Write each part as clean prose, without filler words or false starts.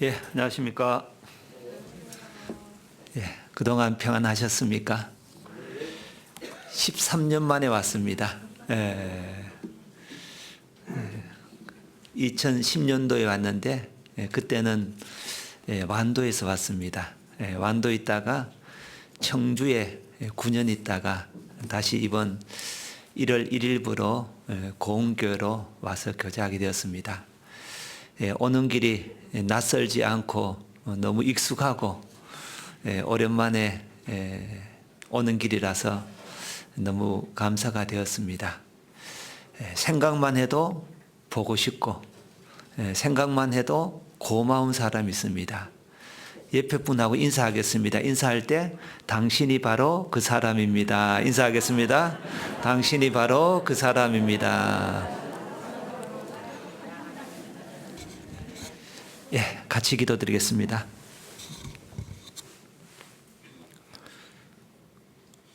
예, 안녕하십니까. 예, 그동안 평안하셨습니까? 13년 만에 왔습니다. 2010년도에 왔는데, 그때는 완도에서 왔습니다. 완도 있다가 청주에 9년 있다가 다시 이번 1월 1일부로 고흥교회로 와서 교제하게 되었습니다. 오는 길이 낯설지 않고 너무 익숙하고 오랜만에 오는 길이라서 너무 감사가 되었습니다. 생각만 해도 보고 싶고 생각만 해도 고마운 사람이 있습니다. 옆에 분하고 인사하겠습니다. 인사할 때 당신이 바로 그 사람입니다. 인사하겠습니다. 당신이 바로 그 사람입니다. 예, 같이 기도드리겠습니다.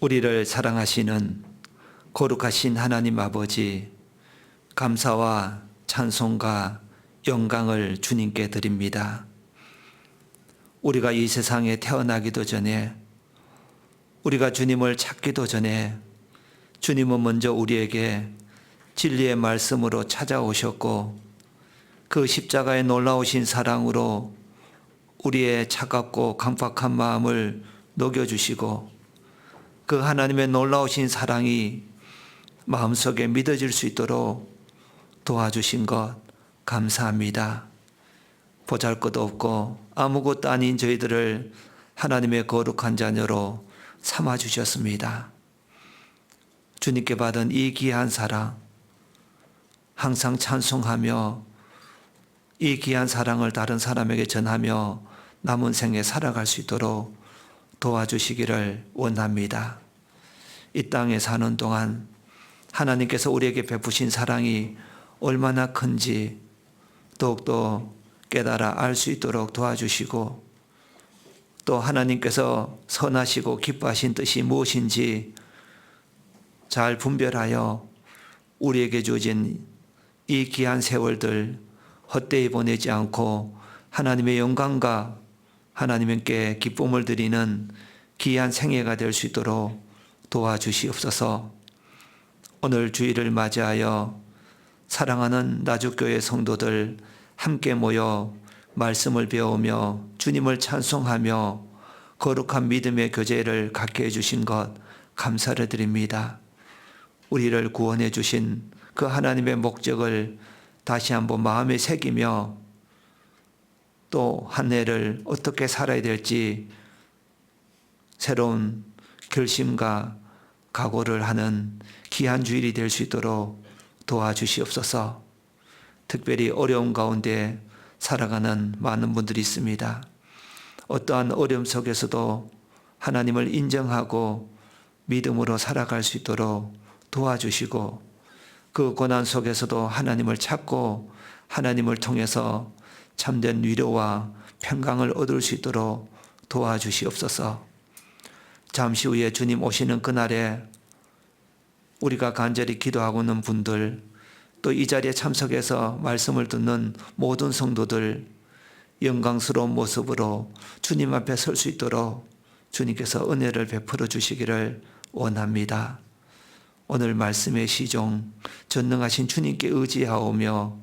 우리를 사랑하시는 거룩하신 하나님 아버지, 감사와 찬송과 영광을 주님께 드립니다. 우리가 이 세상에 태어나기도 전에, 우리가 주님을 찾기도 전에 주님은 먼저 우리에게 진리의 말씀으로 찾아오셨고, 그 십자가의 놀라우신 사랑으로 우리의 차갑고 강팍한 마음을 녹여주시고, 그 하나님의 놀라우신 사랑이 마음속에 믿어질 수 있도록 도와주신 것 감사합니다. 보잘것없고 아무것도 아닌 저희들을 하나님의 거룩한 자녀로 삼아주셨습니다. 주님께 받은 이 귀한 사랑 항상 찬송하며 이 귀한 사랑을 다른 사람에게 전하며 남은 생에 살아갈 수 있도록 도와주시기를 원합니다. 이 땅에 사는 동안 하나님께서 우리에게 베푸신 사랑이 얼마나 큰지 더욱더 깨달아 알 수 있도록 도와주시고, 또 하나님께서 선하시고 기뻐하신 뜻이 무엇인지 잘 분별하여 우리에게 주어진 이 귀한 세월들 헛되이 보내지 않고 하나님의 영광과 하나님께 기쁨을 드리는 귀한 생애가 될 수 있도록 도와주시옵소서. 오늘 주일을 맞이하여 사랑하는 나주교회 성도들 함께 모여 말씀을 배우며 주님을 찬송하며 거룩한 믿음의 교제를 갖게 해주신 것 감사를 드립니다. 우리를 구원해 주신 그 하나님의 목적을 다시 한번 마음에 새기며 또 한 해를 어떻게 살아야 될지 새로운 결심과 각오를 하는 귀한 주일이 될 수 있도록 도와주시옵소서. 특별히 어려움 가운데 살아가는 많은 분들이 있습니다. 어떠한 어려움 속에서도 하나님을 인정하고 믿음으로 살아갈 수 있도록 도와주시고, 그 고난 속에서도 하나님을 찾고 하나님을 통해서 참된 위로와 평강을 얻을 수 있도록 도와주시옵소서. 잠시 후에 주님 오시는 그날에 우리가 간절히 기도하고 있는 분들, 또 이 자리에 참석해서 말씀을 듣는 모든 성도들 영광스러운 모습으로 주님 앞에 설 수 있도록 주님께서 은혜를 베풀어 주시기를 원합니다. 오늘 말씀의 시종 전능하신 주님께 의지하오며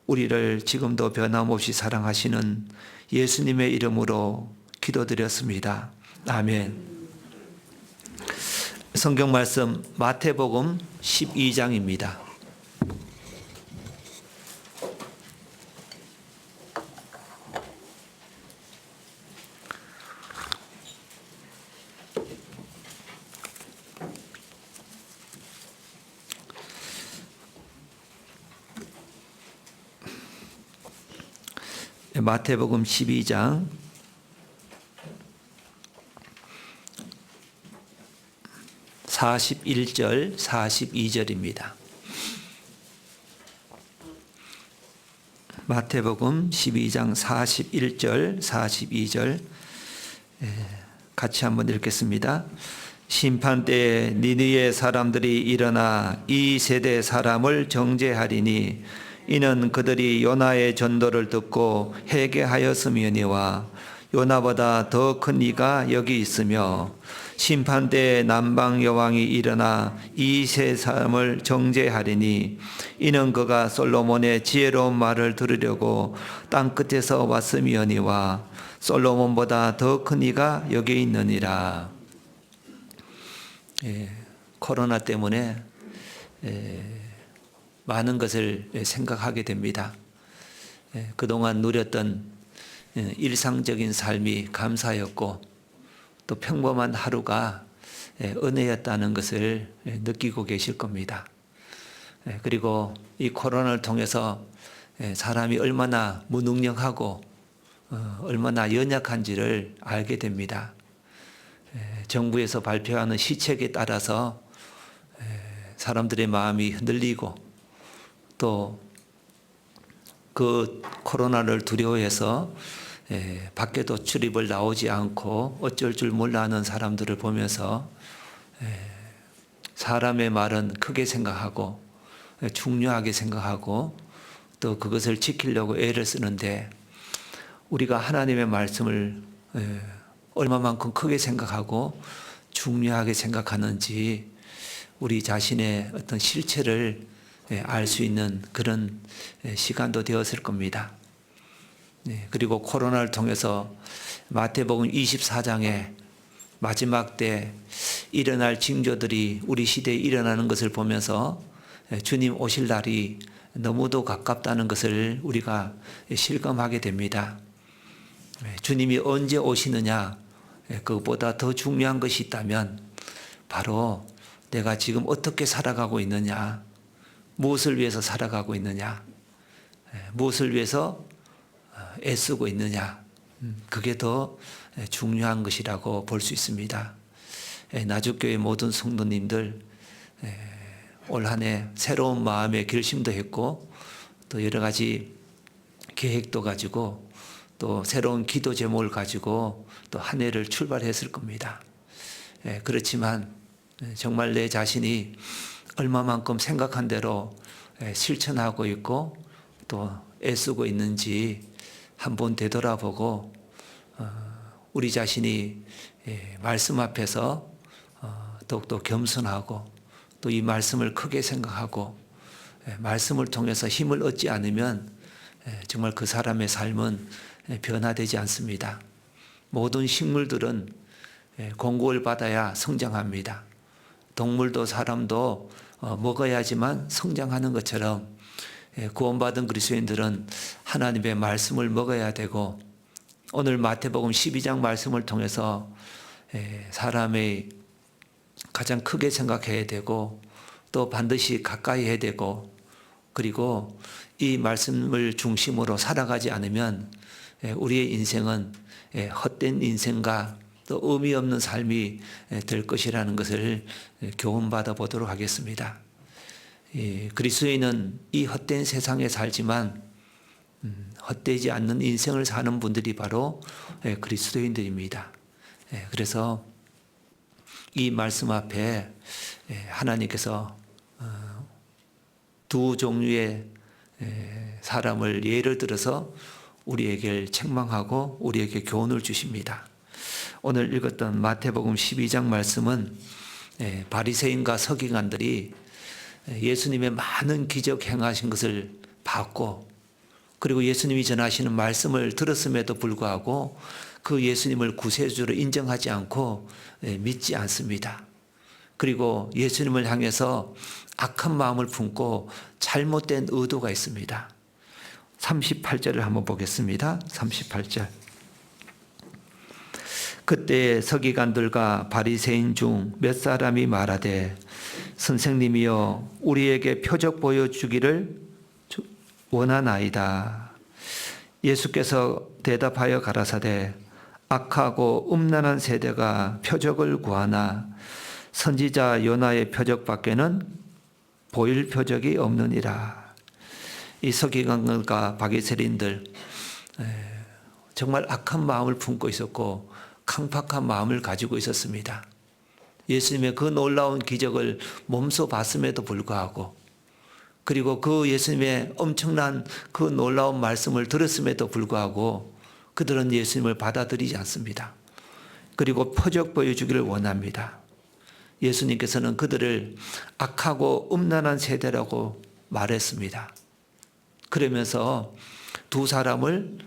우리를 지금도 변함없이 사랑하시는 예수님의 이름으로 기도드렸습니다. 아멘. 성경 말씀 마태복음 12장입니다. 마태복음 12장 41절 42절입니다. 마태복음 12장 41절 42절 같이 한번 읽겠습니다. 심판때에 니느의 사람들이 일어나 이 세대 사람을 정죄하리니 이는 그들이 요나의 전도를 듣고 회개하였음이니와 요나보다 더 큰 이가 여기 있으며 심판대에 남방 여왕이 일어나 이 세 사람을 정죄하리니 이는 그가 솔로몬의 지혜로운 말을 들으려고 땅 끝에서 왔음이니와 솔로몬보다 더 큰 이가 여기 있느니라. 코로나 때문에 많은 것을 생각하게 됩니다. 그동안 누렸던 일상적인 삶이 감사였고 또 평범한 하루가 은혜였다는 것을 느끼고 계실 겁니다. 그리고 이 코로나를 통해서 사람이 얼마나 무능력하고 얼마나 연약한지를 알게 됩니다. 정부에서 발표하는 시책에 따라서 사람들의 마음이 흔들리고 또 그 코로나를 두려워해서 밖에도 출입을 나오지 않고 어쩔 줄 몰라 하는 사람들을 보면서 사람의 말은 크게 생각하고 중요하게 생각하고 또 그것을 지키려고 애를 쓰는데 우리가 하나님의 말씀을 얼마만큼 크게 생각하고 중요하게 생각하는지 우리 자신의 어떤 실체를 알 수 있는 그런 시간도 되었을 겁니다. 그리고 코로나를 통해서 마태복음 24장에 마지막 때 일어날 징조들이 우리 시대에 일어나는 것을 보면서 주님 오실 날이 너무도 가깝다는 것을 우리가 실감하게 됩니다. 주님이 언제 오시느냐, 그것보다 더 중요한 것이 있다면 바로 내가 지금 어떻게 살아가고 있느냐, 무엇을 위해서 살아가고 있느냐, 무엇을 위해서 애쓰고 있느냐, 그게 더 중요한 것이라고 볼 수 있습니다. 나주교회 모든 성도님들 올 한 해 새로운 마음의 결심도 했고 또 여러 가지 계획도 가지고 또 새로운 기도 제목을 가지고 또 한 해를 출발했을 겁니다. 그렇지만 정말 내 자신이 얼마만큼 생각한 대로 실천하고 있고 또 애쓰고 있는지 한번 되돌아보고 우리 자신이 말씀 앞에서 더욱더 겸손하고 또 이 말씀을 크게 생각하고 말씀을 통해서 힘을 얻지 않으면 정말 그 사람의 삶은 변화되지 않습니다. 모든 식물들은 공급을 받아야 성장합니다. 동물도 사람도 먹어야지만 성장하는 것처럼 구원받은 그리스도인들은 하나님의 말씀을 먹어야 되고 오늘 마태복음 12장 말씀을 통해서 사람의 가장 크게 생각해야 되고 또 반드시 가까이 해야 되고 그리고 이 말씀을 중심으로 살아가지 않으면 우리의 인생은 헛된 인생과 또 의미 없는 삶이 될 것이라는 것을 교훈받아 보도록 하겠습니다. 그리스도인은 이 헛된 세상에 살지만 헛되지 않는 인생을 사는 분들이 바로 그리스도인들입니다. 그래서 이 말씀 앞에 하나님께서 두 종류의 사람을 예를 들어서 우리에게 책망하고 우리에게 교훈을 주십니다. 오늘 읽었던 마태복음 12장 말씀은 바리새인과 서기관들이 예수님의 많은 기적 행하신 것을 봤고 그리고 예수님이 전하시는 말씀을 들었음에도 불구하고 그 예수님을 구세주로 인정하지 않고 믿지 않습니다. 그리고 예수님을 향해서 악한 마음을 품고 잘못된 의도가 있습니다. 38절을 한번 보겠습니다. 38절. 그때 서기관들과 바리새인 중 몇 사람이 말하되 선생님이여 우리에게 표적 보여주기를 원하나이다. 예수께서 대답하여 가라사대 악하고 음란한 세대가 표적을 구하나 선지자 요나의 표적밖에는 보일 표적이 없느니라. 이 서기관과 바리새인들 정말 악한 마음을 품고 있었고 강팍한 마음을 가지고 그리고 그 예수님의 엄청난 그 놀라운 말씀을 들었음에도 불구하고 그들은 예수님을 받아들이지 않습니다. 그리고 표적 보여주기를 원합니다. 예수님께서는 그들을 악하고 음란한 세대라고 말했습니다. 그러면서 두 사람을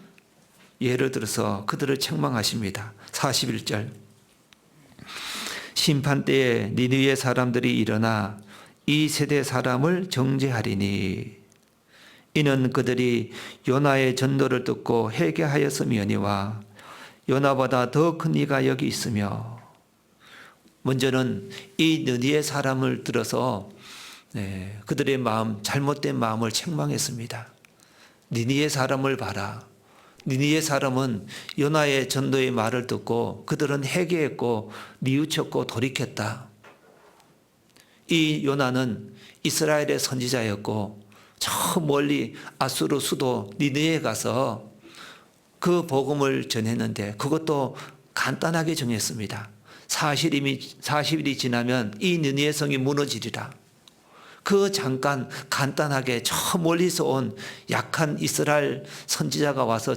예를 들어서 그들을 책망하십니다. 41절. 심판 때에 니느웨 사람들이 일어나 이 세대 사람을 정죄하리니 이는 그들이 요나의 전도를 듣고 회개하였음이니와 요나보다 더 큰 이가 여기 있으며. 먼저는 이 느니의 사람을 들어서 그들의 마음, 잘못된 마음을 책망했습니다. 니니의 사람을 봐라. 니니의 사람은 요나의 전도의 말을 듣고 그들은 회개했고 뉘우쳤고 돌이켰다. 이 요나는 이스라엘의 선지자였고 저 멀리 아수르 수도 니느웨에 가서 그 복음을 전했는데 그것도 간단하게 정했습니다. 40일이 지나면 이 니느웨 성이 무너지리라. 그 잠깐 간단하게 저 멀리서 온 약한 이스라엘 선지자가 와서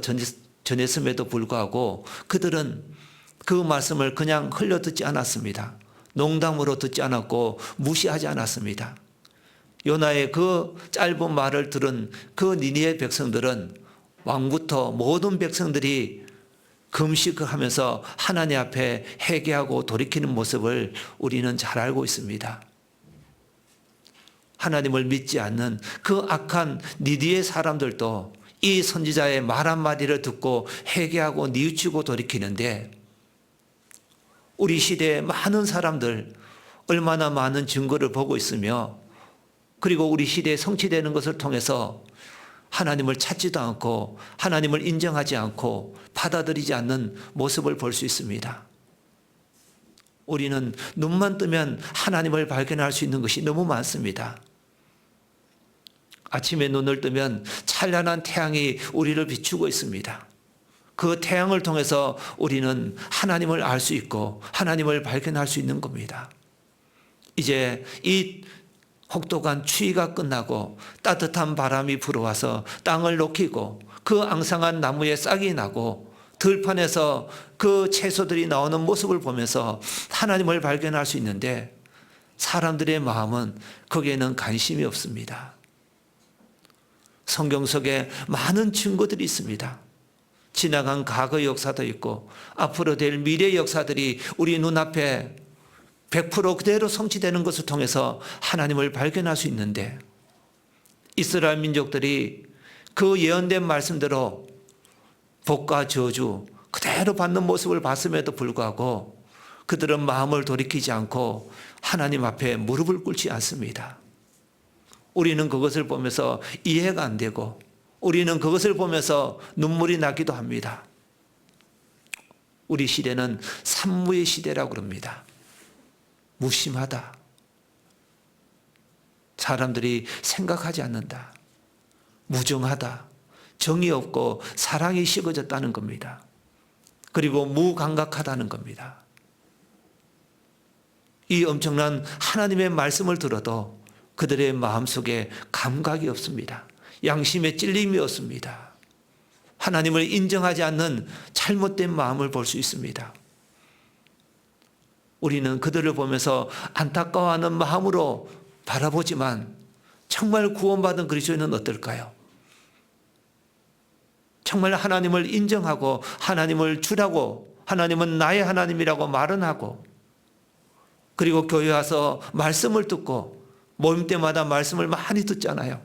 전했음에도 불구하고 그들은 그 말씀을 그냥 흘려듣지 않았습니다. 농담으로 듣지 않았고 무시하지 않았습니다. 요나의 그 짧은 말을 들은 그 니느웨 백성들은 왕부터 모든 백성들이 금식하면서 하나님 앞에 회개하고 돌이키는 모습을 우리는 잘 알고 있습니다. 하나님을 믿지 않는 그 악한 니느웨 사람들도 이 선지자의 말 한마디를 듣고 회개하고 뉘우치고 돌이키는데 우리 시대의 많은 사람들 얼마나 많은 증거를 보고 있으며 그리고 우리 시대에 성취되는 것을 통해서 하나님을 찾지도 않고 하나님을 인정하지 않고 받아들이지 않는 모습을 볼 수 있습니다. 우리는 눈만 뜨면 하나님을 발견할 수 있는 것이 너무 많습니다. 아침에 눈을 뜨면 찬란한 태양이 우리를 비추고 있습니다. 그 태양을 통해서 우리는 하나님을 알 수 있고 하나님을 발견할 수 있는 겁니다. 이제 이 혹독한 추위가 끝나고 따뜻한 바람이 불어와서 땅을 녹이고 그 앙상한 나무에 싹이 나고 들판에서 그 채소들이 나오는 모습을 보면서 하나님을 발견할 수 있는데 사람들의 마음은 거기에는 관심이 없습니다. 성경 속에 많은 증거들이 있습니다. 지나간 과거 역사도 있고 앞으로 될 미래 역사들이 우리 눈앞에 100% 그대로 성취되는 것을 통해서 하나님을 발견할 수 있는데 이스라엘 민족들이 그 예언된 말씀대로 복과 저주 그대로 받는 모습을 봤음에도 불구하고 그들은 마음을 돌이키지 않고 하나님 앞에 무릎을 꿇지 않습니다. 우리는 그것을 보면서 이해가 안 되고 우리는 그것을 보면서 눈물이 나기도 합니다. 우리 시대는 산무의 시대라고 그럽니다. 무심하다. 사람들이 생각하지 않는다. 무정하다. 정이 없고 사랑이 식어졌다는 겁니다. 그리고 무감각하다는 겁니다. 이 엄청난 하나님의 말씀을 들어도 그들의 마음속에 감각이 없습니다. 양심에 찔림이 없습니다. 하나님을 인정하지 않는 잘못된 마음을 볼 수 있습니다. 우리는 그들을 보면서 안타까워하는 마음으로 바라보지만 정말 구원받은 그리스도인은 어떨까요? 정말 하나님을 인정하고 하나님을 주라고 하나님은 나의 하나님이라고 말은 하고 그리고 교회 와서 말씀을 듣고 모임 때마다 말씀을 많이 듣잖아요.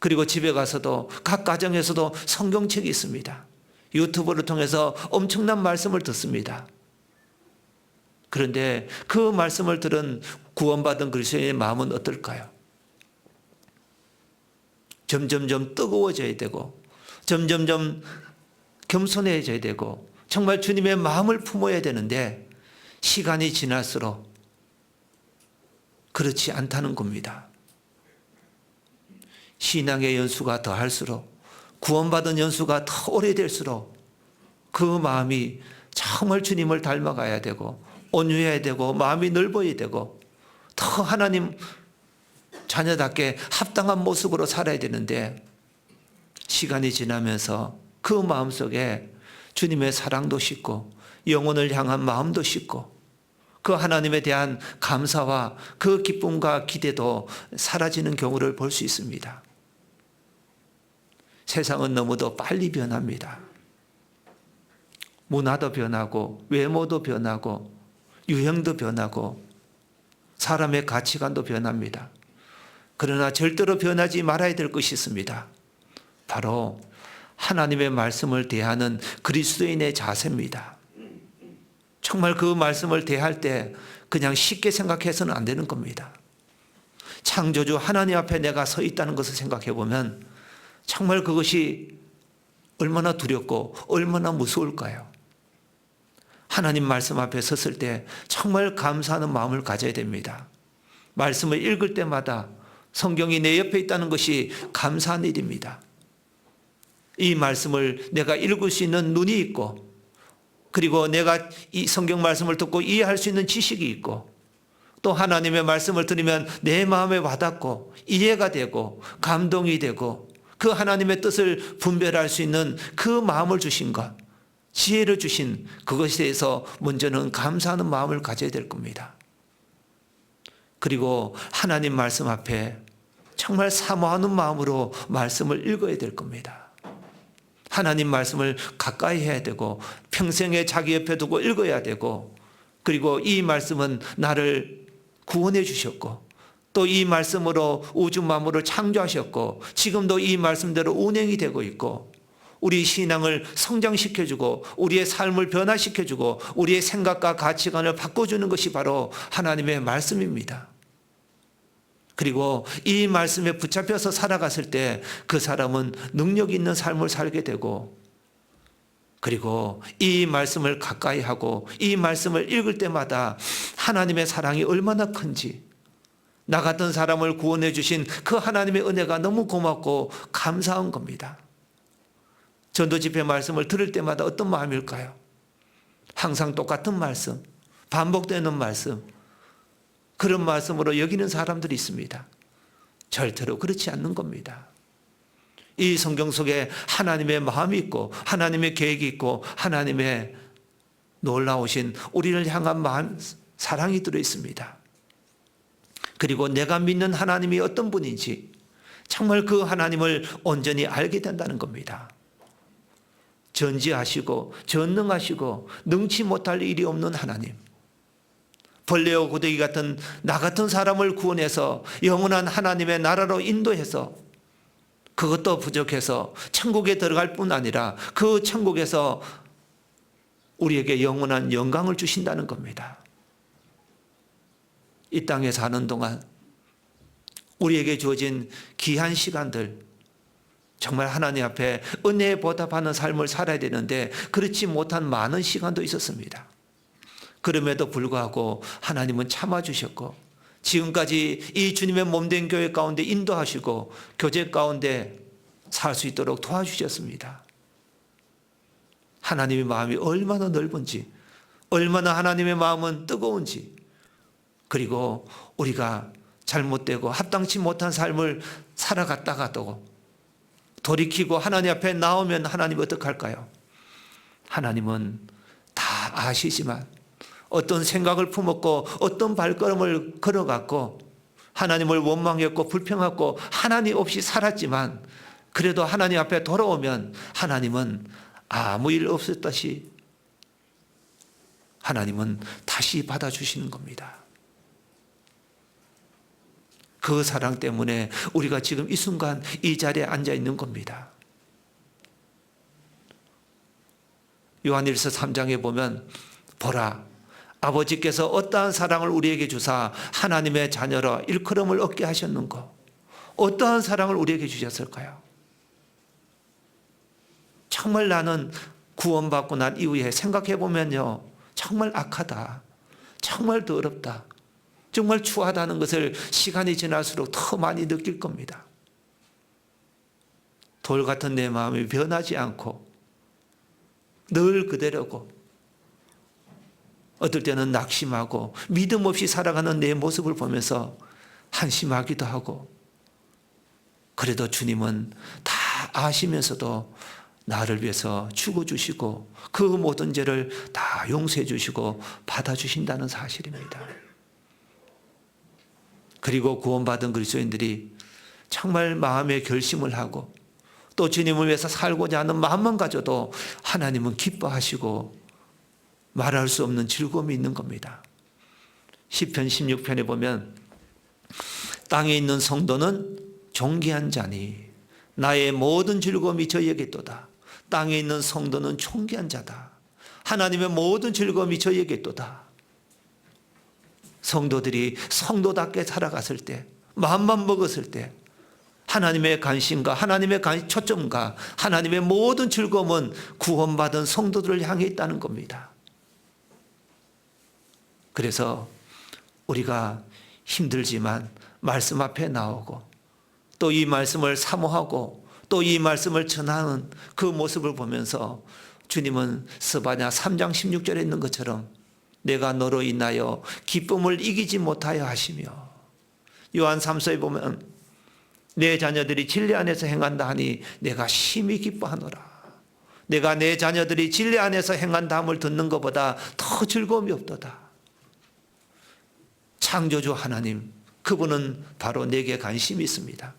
그리고 집에 가서도 각 가정에서도 성경책이 있습니다. 유튜브를 통해서 엄청난 말씀을 듣습니다. 그런데 그 말씀을 들은 구원받은 그리스도인의 마음은 어떨까요? 점점점 뜨거워져야 되고 점점점 겸손해져야 되고 정말 주님의 마음을 품어야 되는데 시간이 지날수록 그렇지 않다는 겁니다. 신앙의 연수가 더할수록 구원받은 연수가 더 오래될수록 그 마음이 정말 주님을 닮아가야 되고 온유해야 되고 마음이 넓어야 되고 더 하나님 자녀답게 합당한 모습으로 살아야 되는데 시간이 지나면서 그 마음속에 주님의 사랑도 식고 영혼을 향한 마음도 식고 그 하나님에 대한 감사와 그 기쁨과 기대도 사라지는 경우를 볼 수 있습니다. 세상은 너무도 빨리 변합니다. 문화도 변하고 외모도 변하고 유행도 변하고 사람의 가치관도 변합니다. 그러나 절대로 변하지 말아야 될 것이 있습니다. 바로 하나님의 말씀을 대하는 그리스도인의 자세입니다. 정말 그 말씀을 대할 때 그냥 쉽게 생각해서는 안 되는 겁니다. 창조주 하나님 앞에 내가 서 있다는 것을 생각해 보면 정말 그것이 얼마나 두렵고 얼마나 무서울까요? 하나님 말씀 앞에 섰을 때 정말 감사하는 마음을 가져야 됩니다. 말씀을 읽을 때마다 성경이 내 옆에 있다는 것이 감사한 일입니다. 이 말씀을 내가 읽을 수 있는 눈이 있고 그리고 내가 이 성경 말씀을 듣고 이해할 수 있는 지식이 있고 또 하나님의 말씀을 들으면 내 마음에 와닿고 이해가 되고 감동이 되고 그 하나님의 뜻을 분별할 수 있는 그 마음을 주신 것, 지혜를 주신 그것에 대해서 먼저는 감사하는 마음을 가져야 될 겁니다. 그리고 하나님 말씀 앞에 정말 사모하는 마음으로 말씀을 읽어야 될 겁니다. 하나님 말씀을 가까이 해야 되고 평생에 자기 옆에 두고 읽어야 되고 그리고 이 말씀은 나를 구원해 주셨고 또 이 말씀으로 우주 만물을 창조하셨고 지금도 이 말씀대로 운행이 되고 있고 우리 신앙을 성장시켜주고 우리의 삶을 변화시켜주고 우리의 생각과 가치관을 바꿔주는 것이 바로 하나님의 말씀입니다. 그리고 이 말씀에 붙잡혀서 살아갔을 때 그 사람은 능력 있는 삶을 살게 되고 그리고 이 말씀을 가까이 하고 이 말씀을 읽을 때마다 하나님의 사랑이 얼마나 큰지 나 같은 사람을 구원해 주신 그 하나님의 은혜가 너무 고맙고 감사한 겁니다. 전도 집회 말씀을 들을 때마다 어떤 마음일까요? 항상 똑같은 말씀, 반복되는 말씀, 그런 말씀으로 여기는 사람들이 있습니다. 절대로 그렇지 않는 겁니다. 이 성경 속에 하나님의 마음이 있고 하나님의 계획이 있고 하나님의 놀라우신 우리를 향한 마음, 사랑이 들어있습니다. 그리고 내가 믿는 하나님이 어떤 분인지 정말 그 하나님을 온전히 알게 된다는 겁니다. 전지하시고 전능하시고 능치 못할 일이 없는 하나님, 벌레와 고데기 같은 나 같은 사람을 구원해서 영원한 하나님의 나라로 인도해서 그것도 부족해서 천국에 들어갈 뿐 아니라 그 천국에서 우리에게 영원한 영광을 주신다는 겁니다. 이 땅에 사는 동안 우리에게 주어진 귀한 시간들 정말 하나님 앞에 은혜에 보답하는 삶을 살아야 되는데 그렇지 못한 많은 시간도 있었습니다. 그럼에도 불구하고 하나님은 참아주셨고 지금까지 이 주님의 몸된 교회 가운데 인도하시고 교제 가운데 살 수 있도록 도와주셨습니다. 하나님의 마음이 얼마나 넓은지 얼마나 하나님의 마음은 뜨거운지 그리고 우리가 잘못되고 합당치 못한 삶을 살아갔다가도 돌이키고 하나님 앞에 나오면 하나님 어떡할까요? 하나님은 다 아시지만 어떤 생각을 품었고 어떤 발걸음을 걸어갔고 하나님을 원망했고 불평했고 하나님 없이 살았지만 그래도 하나님 앞에 돌아오면 하나님은 아무 일 없었다시 하나님은 다시 받아주시는 겁니다. 그 사랑 때문에 우리가 지금 이 순간 이 자리에 앉아 있는 겁니다. 요한일서 3장에 보면 보라 아버지께서 어떠한 사랑을 우리에게 주사 하나님의 자녀라 일컬음을 얻게 하셨는가? 어떠한 사랑을 우리에게 주셨을까요? 정말 나는 구원받고 난 이후에 생각해 보면요 정말 악하다, 정말 더럽다, 정말 추하다는 것을 시간이 지날수록 더 많이 느낄 겁니다. 돌 같은 내 마음이 변하지 않고 늘 그대로고 어떨 때는 낙심하고 믿음 없이 살아가는 내 모습을 보면서 한심하기도 하고, 그래도 주님은 다 아시면서도 나를 위해서 죽어주시고 그 모든 죄를 다 용서해 주시고 받아주신다는 사실입니다. 그리고 구원받은 그리스도인들이 정말 마음의 결심을 하고 또 주님을 위해서 살고자 하는 마음만 가져도 하나님은 기뻐하시고 말할 수 없는 즐거움이 있는 겁니다. 시편 16편에 보면 땅에 있는 성도는 존귀한 자니 나의 모든 즐거움이 저에게 있도다. 땅에 있는 성도는 존귀한 자다. 하나님의 모든 즐거움이 저에게 있도다. 성도들이 성도답게 살아갔을 때, 마음만 먹었을 때 하나님의 관심과 하나님의 초점과 하나님의 모든 즐거움은 구원받은 성도들을 향해 있다는 겁니다. 그래서 우리가 힘들지만 말씀 앞에 나오고 또 이 말씀을 사모하고 또 이 말씀을 전하는 그 모습을 보면서 주님은 스바냐 3장 16절에 있는 것처럼 내가 너로 인하여 기쁨을 이기지 못하여 하시며, 요한 3서에 보면 내 자녀들이 진리 안에서 행한다 하니 내가 심히 기뻐하노라. 내가 내 자녀들이 진리 안에서 행한다 함을 듣는 것보다 더 즐거움이 없도다. 창조주 하나님, 그분은 바로 내게 관심이 있습니다.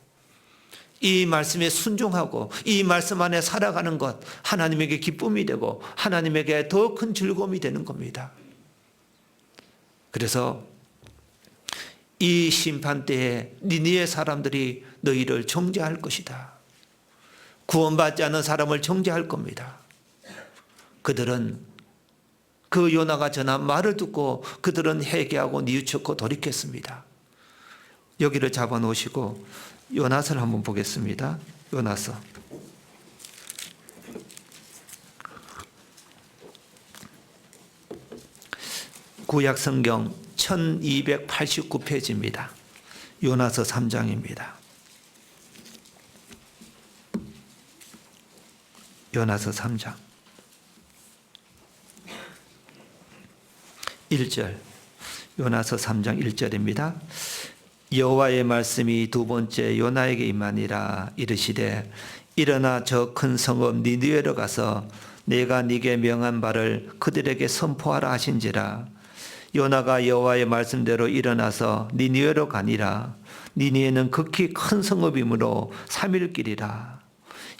이 말씀에 순종하고 이 말씀 안에 살아가는 것, 하나님에게 기쁨이 되고 하나님에게 더 큰 즐거움이 되는 겁니다. 그래서 이 심판 때에 니느웨 사람들이 너희를 정죄할 것이다. 구원받지 않은 사람을 정죄할 겁니다. 그들은 그 요나가 전한 말을 듣고 그들은 회개하고 뉘우쳤고 돌이켰습니다. 여기를 잡아놓으시고 요나서를 한번 보겠습니다. 요나서 구약 성경 1289페이지입니다. 요나서 3장입니다. 요나서 3장 1절, 요나서 3장 1절입니다. 여호와의 말씀이 두 번째 요나에게 임하니라. 이르시되 일어나 저 큰 성읍 니느웨로 가서 내가 네게 명한 바를 그들에게 선포하라 하신지라. 요나가 여호와의 말씀대로 일어나서 니느웨로 가니라. 니느웨는 극히 큰 성읍이므로 3일 길이라.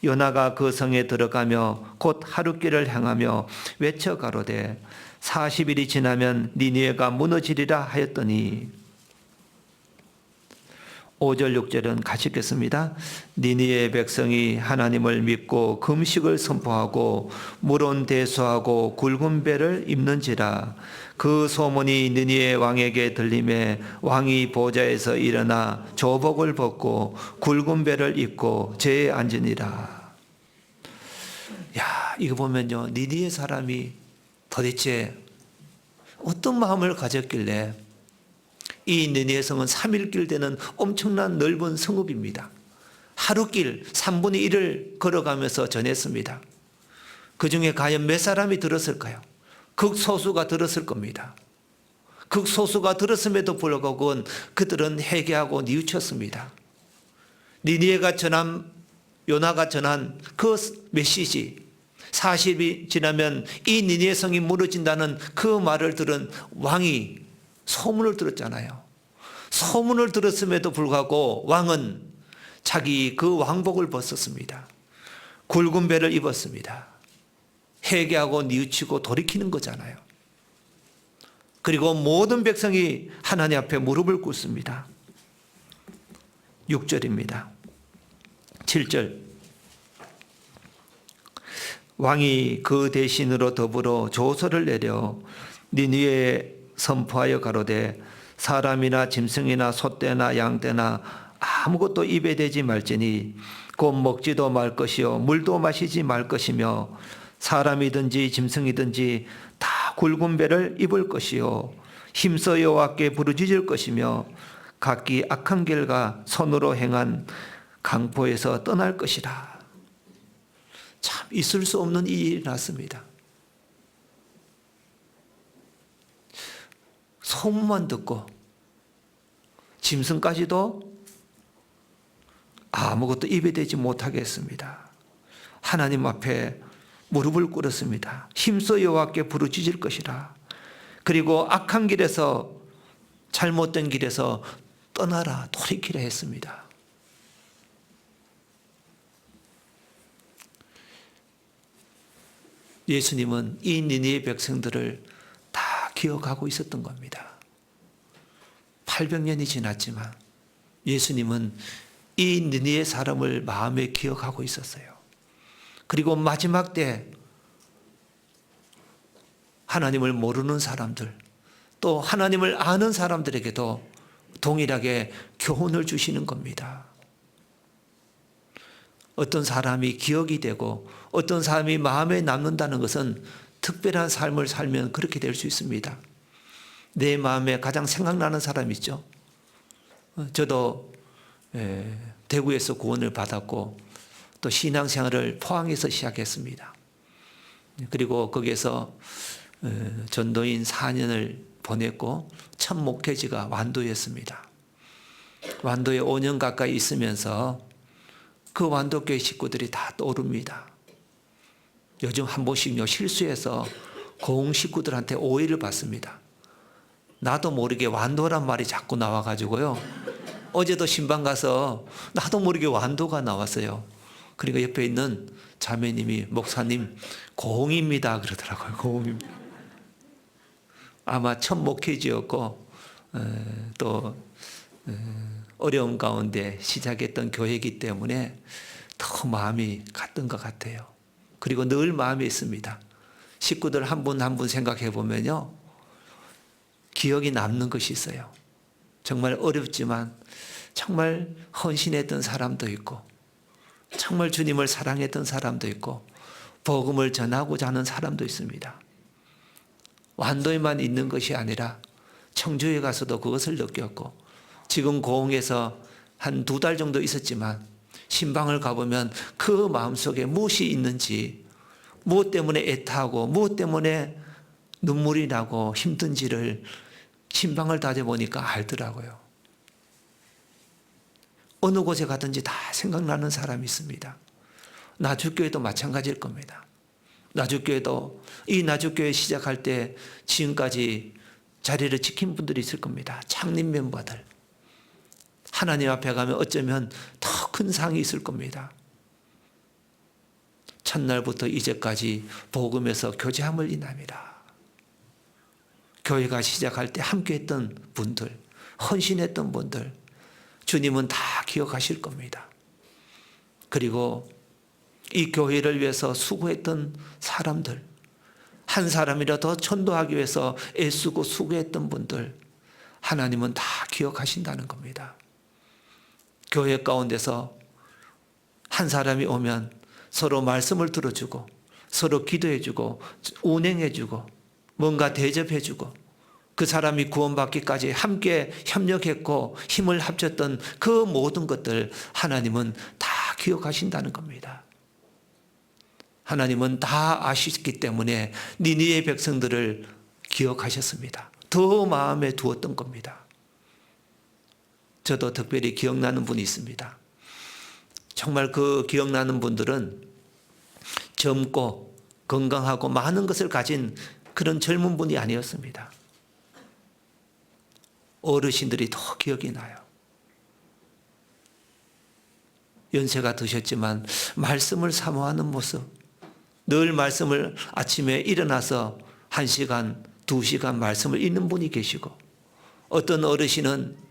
요나가 그 성에 들어가며 곧 하룻길을 향하며 외쳐 가로되 40일이 지나면 니느웨가 무너지리라 하였더니, 5절 6절은 같이 읽겠습니다. 니느웨 백성이 하나님을 믿고 금식을 선포하고 물온 대수하고 굵은 배를 입는지라. 그 소문이 니느웨 왕에게 들림에 왕이 보좌에서 일어나 조복을 벗고 굵은 배를 입고 제에 앉으니라. 야, 이거 보면요, 니느웨 사람이 도대체 어떤 마음을 가졌길래 이 니느웨 성은 3일길 되는 엄청난 넓은 성읍입니다. 하루길 3분의 1을 걸어가면서 전했습니다. 그 중에 과연 몇 사람이 들었을까요? 극소수가 들었을 겁니다. 극소수가 들었음에도 불구하고 그들은 회개하고 뉘우쳤습니다. 니느웨가 전한, 요나가 전한 그 메시지, 40이 지나면 이 니느웨 성이 무너진다는 그 말을 들은 왕이 소문을 들었잖아요. 소문을 들었음에도 불구하고 왕은 자기 그 왕복을 벗었습니다. 굵은 배를 입었습니다. 회개하고 뉘우치고 돌이키는 거잖아요. 그리고 모든 백성이 하나님 앞에 무릎을 꿇습니다. 6절입니다. 7절, 왕이 그 대신으로 더불어 조서를 내려 니느웨에 선포하여 가로되 사람이나 짐승이나 소떼나 양떼나 아무것도 입에 대지 말지니 곧 먹지도 말 것이요 물도 마시지 말 것이며 사람이든지 짐승이든지 다 굵은 배를 입을 것이요 힘써 여호와께 부르짖을 것이며 각기 악한 길과 손으로 행한 강포에서 떠날 것이라. 참 있을 수 없는 일이 났습니다. 소문만 듣고 짐승까지도 아무것도 입에 대지 못하게 했습니다. 하나님 앞에 무릎을 꿇었습니다. 힘써 여호와께 부르짖을 것이라. 그리고 악한 길에서, 잘못된 길에서 떠나라, 돌이키라 했습니다. 예수님은 이 니느웨 백성들을 다 기억하고 있었던 겁니다. 800년이 지났지만 예수님은 이 니느웨 사람을 마음에 기억하고 있었어요. 그리고 마지막 때 하나님을 모르는 사람들, 또 하나님을 아는 사람들에게도 동일하게 교훈을 주시는 겁니다. 어떤 사람이 기억이 되고 어떤 사람이 마음에 남는다는 것은 특별한 삶을 살면 그렇게 될 수 있습니다. 내 마음에 가장 생각나는 사람 있죠. 저도 대구에서 구원을 받았고 또 신앙생활을 포항에서 시작했습니다. 그리고 거기에서 전도인 4년을 보냈고 첫 목회지가 완도였습니다. 완도에 5년 가까이 있으면서 그 완도교회 식구들이 다 떠오릅니다. 요즘 한 번씩요 실수해서 고흥 식구들한테 오해를 받습니다. 나도 모르게 완도란 말이 자꾸 나와가지고요. 어제도 신방 가서 나도 모르게 완도가 나왔어요. 그러니까 옆에 있는 자매님이 목사님 고흥입니다 그러더라고요. 고흥입니다. 아마 첫 목회지였고 또 어려움 가운데 시작했던 교회이기 때문에 더 마음이 갔던 것 같아요. 그리고 늘 마음에 있습니다. 식구들 한 분 한 분 생각해 보면요, 기억이 남는 것이 있어요. 정말 어렵지만 정말 헌신했던 사람도 있고 정말 주님을 사랑했던 사람도 있고 복음을 전하고자 하는 사람도 있습니다. 완도에만 있는 것이 아니라 청주에 가서도 그것을 느꼈고 지금 고흥에서 한 2달 정도 있었지만 신방을 가보면 그 마음속에 무엇이 있는지, 무엇 때문에 애타하고 무엇 때문에 눈물이 나고 힘든지를 신방을 다녀보니까 알더라고요. 어느 곳에 가든지 다 생각나는 사람이 있습니다. 나주교회도 마찬가지일 겁니다. 나주교회도 이 나주교회 시작할 때 지금까지 자리를 지킨 분들이 있을 겁니다. 창립 멤버들. 하나님 앞에 가면 어쩌면 더 큰 상이 있을 겁니다. 첫날부터 이제까지 복음에서 교제함을 인합니다. 교회가 시작할 때 함께했던 분들, 헌신했던 분들, 주님은 다 기억하실 겁니다. 그리고 이 교회를 위해서 수고했던 사람들, 한 사람이라도 전도하기 위해서 애쓰고 수고했던 분들, 하나님은 다 기억하신다는 겁니다. 교회 가운데서 한 사람이 오면 서로 말씀을 들어주고 서로 기도해주고 운행해주고 뭔가 대접해주고 그 사람이 구원받기까지 함께 협력했고 힘을 합쳤던 그 모든 것들 하나님은 다 기억하신다는 겁니다. 하나님은 다 아시기 때문에 니느웨 백성들을 기억하셨습니다. 더 마음에 두었던 겁니다. 저도 특별히 기억나는 분이 있습니다. 정말 그 기억나는 분들은 젊고 건강하고 많은 것을 가진 그런 젊은 분이 아니었습니다. 어르신들이 더 기억이 나요. 연세가 드셨지만 말씀을 사모하는 모습, 늘 말씀을 아침에 일어나서 1시간, 2시간 말씀을 읽는 분이 계시고 어떤 어르신은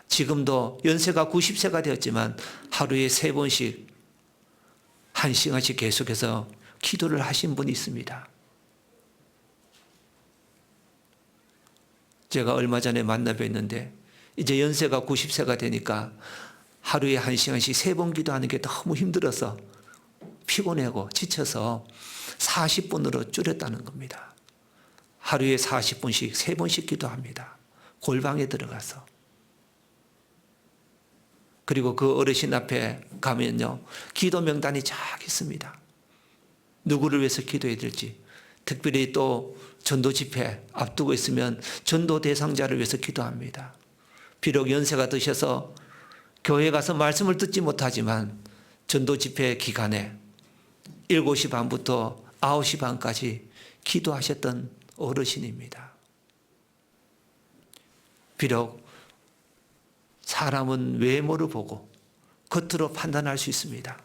지금도 연세가 90세가 되었지만 하루에 3번씩 1시간씩 계속해서 기도를 하신 분이 있습니다. 제가 얼마 전에 만나 뵀는데 이제 연세가 90세가 되니까 하루에 1시간씩 3번 기도하는 게 너무 힘들어서 피곤하고 지쳐서 40분으로 줄였다는 겁니다. 하루에 40분씩 3번씩 기도합니다. 골방에 들어가서. 그리고 그 어르신 앞에 가면요, 기도 명단이 쫙 있습니다. 누구를 위해서 기도해야 될지, 특별히 또 전도 집회 앞두고 있으면 전도 대상자를 위해서 기도합니다. 비록 연세가 드셔서 교회 가서 말씀을 듣지 못하지만 전도 집회 기간에 7시 반부터 9시 반까지 기도하셨던 어르신입니다. 비록 사람은 외모를 보고 겉으로 판단할 수 있습니다.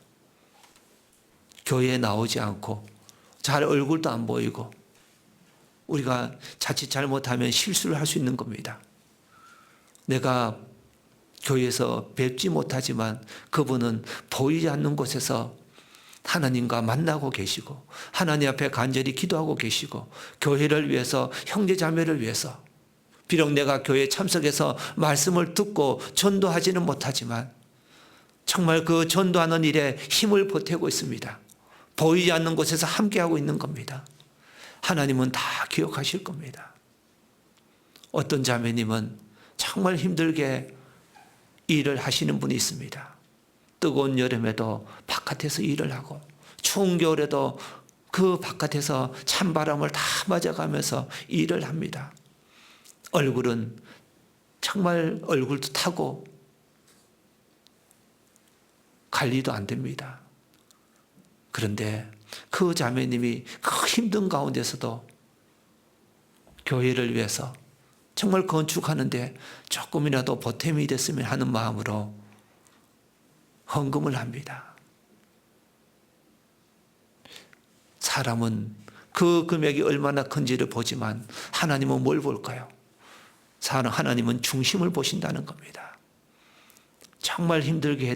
교회에 나오지 않고 잘 얼굴도 안 보이고 우리가 자칫 잘못하면 실수를 할 수 있는 겁니다. 내가 교회에서 뵙지 못하지만 그분은 보이지 않는 곳에서 하나님과 만나고 계시고 하나님 앞에 간절히 기도하고 계시고 교회를 위해서 형제자매를 위해서 비록 내가 교회에 참석해서 말씀을 듣고 전도하지는 못하지만 정말 그 전도하는 일에 힘을 보태고 있습니다. 보이지 않는 곳에서 함께하고 있는 겁니다. 하나님은 다 기억하실 겁니다. 어떤 자매님은 정말 힘들게 일을 하시는 분이 있습니다. 뜨거운 여름에도 바깥에서 일을 하고 추운 겨울에도 그 바깥에서 찬바람을 다 맞아가면서 일을 합니다. 얼굴은 정말 얼굴도 타고 관리도 안 됩니다. 그런데 그 자매님이 그 힘든 가운데서도 교회를 위해서 정말 건축하는데 조금이라도 보탬이 됐으면 하는 마음으로 헌금을 합니다. 사람은 그 금액이 얼마나 큰지를 보지만 하나님은 뭘 볼까요? 하나님은 중심을 보신다는 겁니다. 정말 힘들게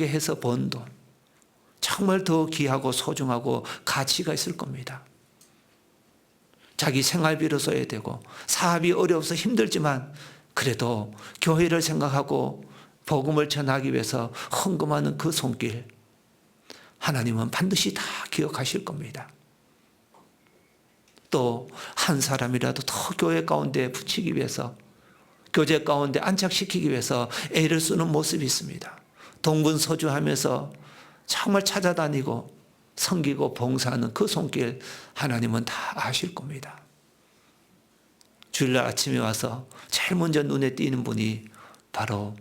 해서 번 돈, 정말 더 귀하고 소중하고 가치가 있을 겁니다. 자기 생활비로 써야 되고 사업이 어려워서 힘들지만 그래도 교회를 생각하고 복음을 전하기 위해서 헌금하는 그 손길, 하나님은 반드시 다 기억하실 겁니다. 또 한 사람이라도 더 교회 가운데 붙이기 위해서, 교제 가운데 안착시키기 위해서 애를 쓰는 모습이 있습니다. 동분서주하면서 정말 찾아다니고 섬기고 봉사하는 그 손길, 하나님은 다 아실 겁니다. 주일날 아침에 와서 제일 먼저 눈에 띄는 분이 바로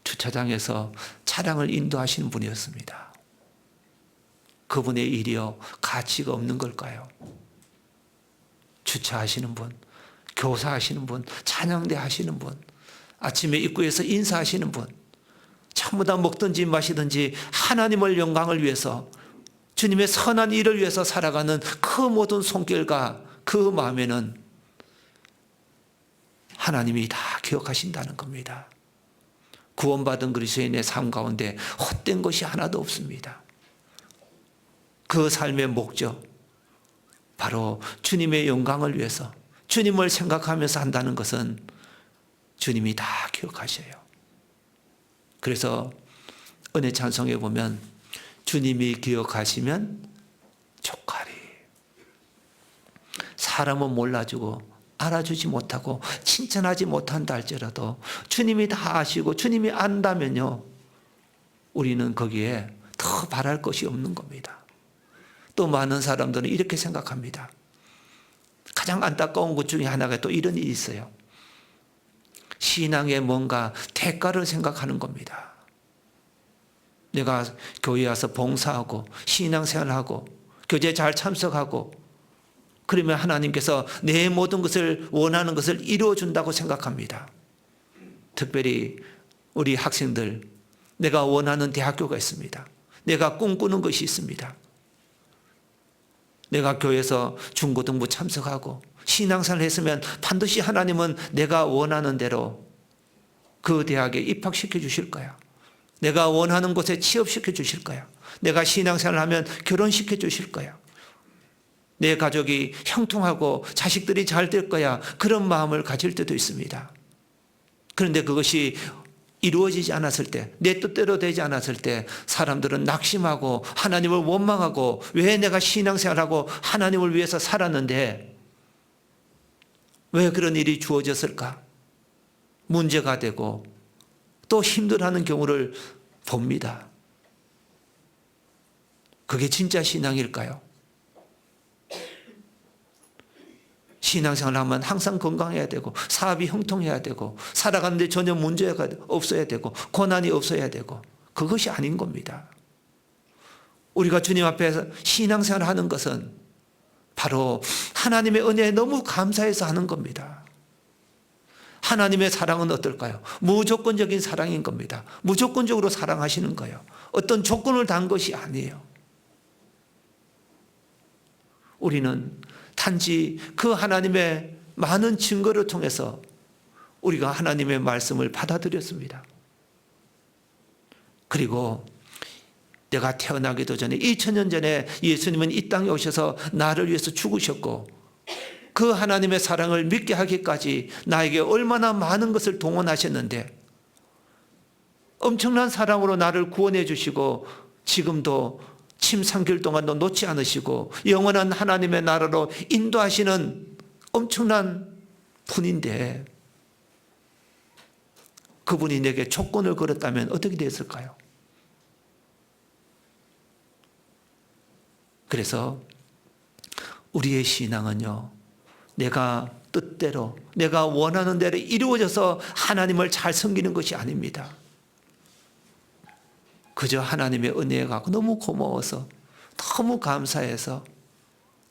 주차장에서 차량을 인도하시는 분이었습니다. 그분의 일이요, 가치가 없는 걸까요? 주차하시는 분, 교사하시는 분, 찬양대 하시는 분, 아침에 입구에서 인사하시는 분, 전부 다 먹든지 마시든지 하나님을 영광을 위해서 주님의 선한 일을 위해서 살아가는 그 모든 손길과 그 마음에는 하나님이 다 기억하신다는 겁니다. 구원받은 그리스도인의 삶 가운데 헛된 것이 하나도 없습니다. 그 삶의 목적, 바로 주님의 영광을 위해서 주님을 생각하면서 한다는 것은 주님이 다 기억하셔요. 그래서 은혜 찬송에 보면 주님이 기억하시면 족하리. 사람은 몰라주고 알아주지 못하고 칭찬하지 못한다 할지라도 주님이 다 아시고 주님이 안다면요, 우리는 거기에 더 바랄 것이 없는 겁니다. 또 많은 사람들은 이렇게 생각합니다. 가장 안타까운 것 중에 하나가 또 이런 일이 있어요. 신앙의 뭔가 대가를 생각하는 겁니다. 내가 교회에 와서 봉사하고 신앙생활하고 교제에 잘 참석하고 그러면 하나님께서 내 모든 것을 원하는 것을 이루어준다고 생각합니다. 특별히 우리 학생들, 내가 원하는 대학교가 있습니다. 내가 꿈꾸는 것이 있습니다. 내가 교회에서 중고등부 참석하고 신앙생활을 했으면 반드시 하나님은 내가 원하는 대로 그 대학에 입학시켜 주실 거야. 내가 원하는 곳에 취업시켜 주실 거야. 내가 신앙생활을 하면 결혼시켜 주실 거야. 내 가족이 형통하고 자식들이 잘 될 거야. 그런 마음을 가질 때도 있습니다. 그런데 그것이 이루어지지 않았을 때, 내 뜻대로 되지 않았을 때 사람들은 낙심하고 하나님을 원망하고 왜 내가 신앙생활하고 하나님을 위해서 살았는데 왜 그런 일이 주어졌을까? 문제가 되고 또 힘들어하는 경우를 봅니다. 그게 진짜 신앙일까요? 신앙생활을 하면 항상 건강해야 되고 사업이 형통해야 되고 살아가는데 전혀 문제가 없어야 되고 고난이 없어야 되고 그것이 아닌 겁니다. 우리가 주님 앞에서 신앙생활을 하는 것은 바로 하나님의 은혜에 너무 감사해서 하는 겁니다. 하나님의 사랑은 어떨까요? 무조건적인 사랑인 겁니다. 무조건적으로 사랑하시는 거예요. 어떤 조건을 단 것이 아니에요. 우리는 단지 그 하나님의 많은 증거를 통해서 우리가 하나님의 말씀을 받아들였습니다. 그리고 내가 태어나기도 전에 2000년 전에 예수님은 이 땅에 오셔서 나를 위해서 죽으셨고 그 하나님의 사랑을 믿게 하기까지 나에게 얼마나 많은 것을 동원하셨는데 엄청난 사랑으로 나를 구원해 주시고 지금도 침 3개월 동안도 놓지 않으시고 영원한 하나님의 나라로 인도하시는 엄청난 분인데 그분이 내게 조건을 걸었다면 어떻게 됐을까요? 그래서 우리의 신앙은요, 내가 뜻대로 내가 원하는 대로 이루어져서 하나님을 잘 섬기는 것이 아닙니다. 그저 하나님의 은혜에 갖고 너무 고마워서 너무 감사해서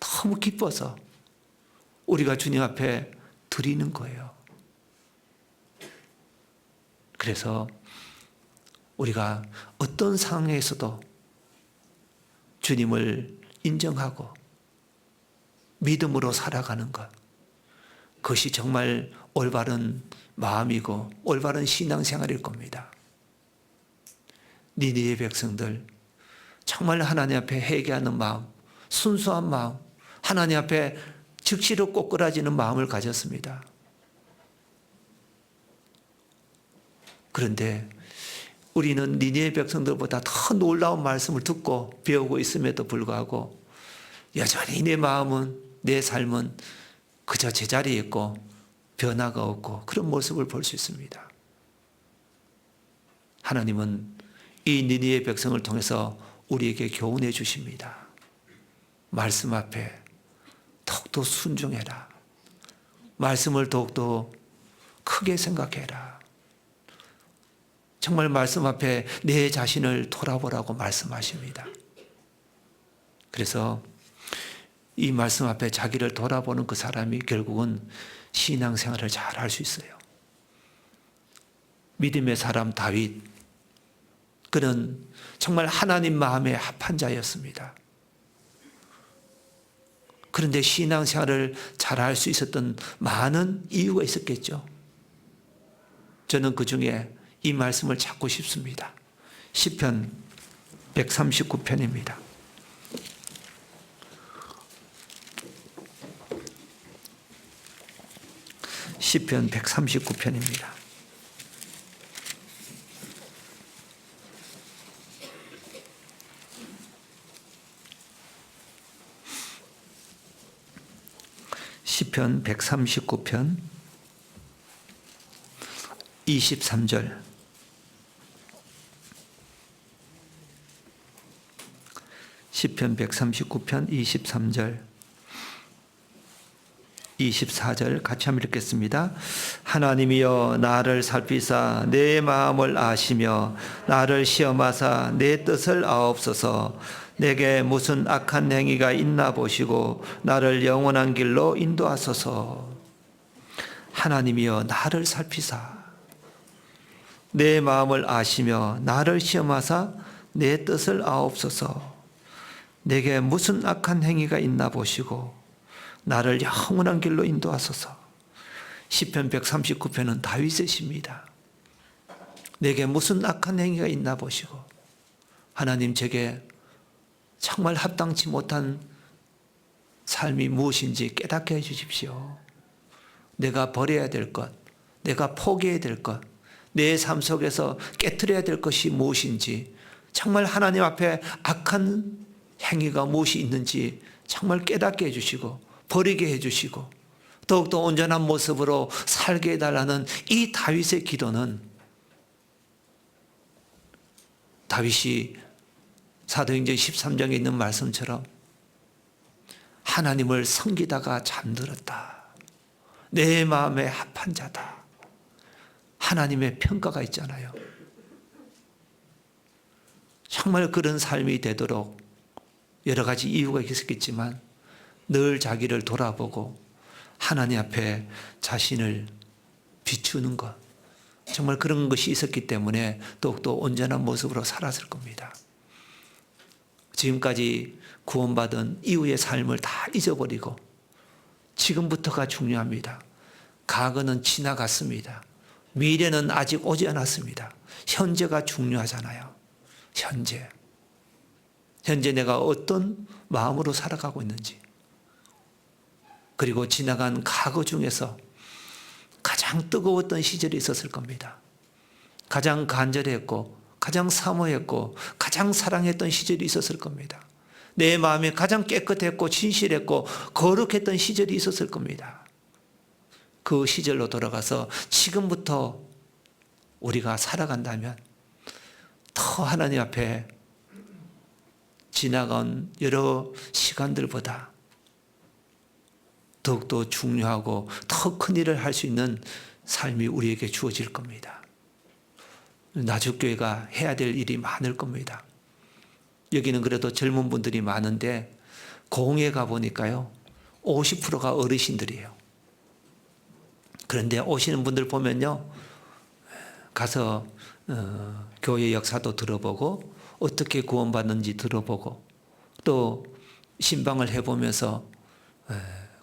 너무 기뻐서 우리가 주님 앞에 드리는 거예요. 그래서 우리가 어떤 상황에서도 주님을 인정하고 믿음으로 살아가는 것, 그것이 정말 올바른 마음이고 올바른 신앙생활일 겁니다. 니느웨 백성들 정말 하나님 앞에 회개하는 마음, 순수한 마음, 하나님 앞에 즉시로 꼬꾸라지는 마음을 가졌습니다. 그런데 우리는 니느웨 백성들보다 더 놀라운 말씀을 듣고 배우고 있음에도 불구하고 여전히 내 마음은, 내 삶은 그저 제자리에 있고 변화가 없고 그런 모습을 볼 수 있습니다. 하나님은 이 니느웨 백성을 통해서 우리에게 교훈해 주십니다. 말씀 앞에 더욱더 순종해라. 말씀을 더욱더 크게 생각해라. 정말 말씀 앞에 내 자신을 돌아보라고 말씀하십니다. 그래서 이 말씀 앞에 자기를 돌아보는 그 사람이 결국은 신앙생활을 잘 할 수 있어요. 믿음의 사람 다윗, 그는 정말 하나님 마음에 합한 자였습니다. 그런데 신앙생활을 잘 할 수 있었던 많은 이유가 있었겠죠. 저는 그 중에 이 말씀을 찾고 싶습니다. 시편 139편입니다. 시편 139편입니다. 시편 139편 23절. 시편 139편 23절 24절 같이 한번 읽겠습니다. 하나님이여 나를 살피사 내 마음을 아시며 나를 시험하사 내 뜻을 아옵소서. 내게 무슨 악한 행위가 있나 보시고 나를 영원한 길로 인도하소서. 하나님이여 나를 살피사 내 마음을 아시며 나를 시험하사 내 뜻을 아옵소서. 내게 무슨 악한 행위가 있나 보시고 나를 영원한 길로 인도하소서. 시편 139편은 다윗의 시입니다. 내게 무슨 악한 행위가 있나 보시고 하나님 제게 정말 합당치 못한 삶이 무엇인지 깨닫게 해주십시오. 내가 버려야 될 것, 내가 포기해야 될 것, 내 삶 속에서 깨트려야 될 것이 무엇인지, 정말 하나님 앞에 악한 행위가 무엇이 있는지 정말 깨닫게 해주시고 버리게 해주시고 더욱더 온전한 모습으로 살게 해달라는 이 다윗의 기도는 다윗이 사도행전 13장에 있는 말씀처럼 하나님을 섬기다가 잠들었다. 내 마음에 합한 자다. 하나님의 평가가 있잖아요. 정말 그런 삶이 되도록 여러 가지 이유가 있었겠지만 늘 자기를 돌아보고 하나님 앞에 자신을 비추는 것, 정말 그런 것이 있었기 때문에 더욱더 온전한 모습으로 살았을 겁니다. 지금까지 구원받은 이후의 삶을 다 잊어버리고 지금부터가 중요합니다. 과거는 지나갔습니다. 미래는 아직 오지 않았습니다. 현재가 중요하잖아요. 현재 내가 어떤 마음으로 살아가고 있는지, 그리고 지나간 과거 중에서 가장 뜨거웠던 시절이 있었을 겁니다. 가장 간절했고 가장 사모했고 가장 사랑했던 시절이 있었을 겁니다. 내 마음이 가장 깨끗했고 진실했고 거룩했던 시절이 있었을 겁니다. 그 시절로 돌아가서 지금부터 우리가 살아간다면 더 하나님 앞에 지나간 여러 시간들보다 더욱더 중요하고 더 큰 일을 할 수 있는 삶이 우리에게 주어질 겁니다. 나주교회가 해야 될 일이 많을 겁니다. 여기는 그래도 젊은 분들이 많은데 공회 가보니까요 50%가 어르신들이에요. 그런데 오시는 분들 보면요 가서 교회 역사도 들어보고 어떻게 구원받는지 들어보고 또 신방을 해보면서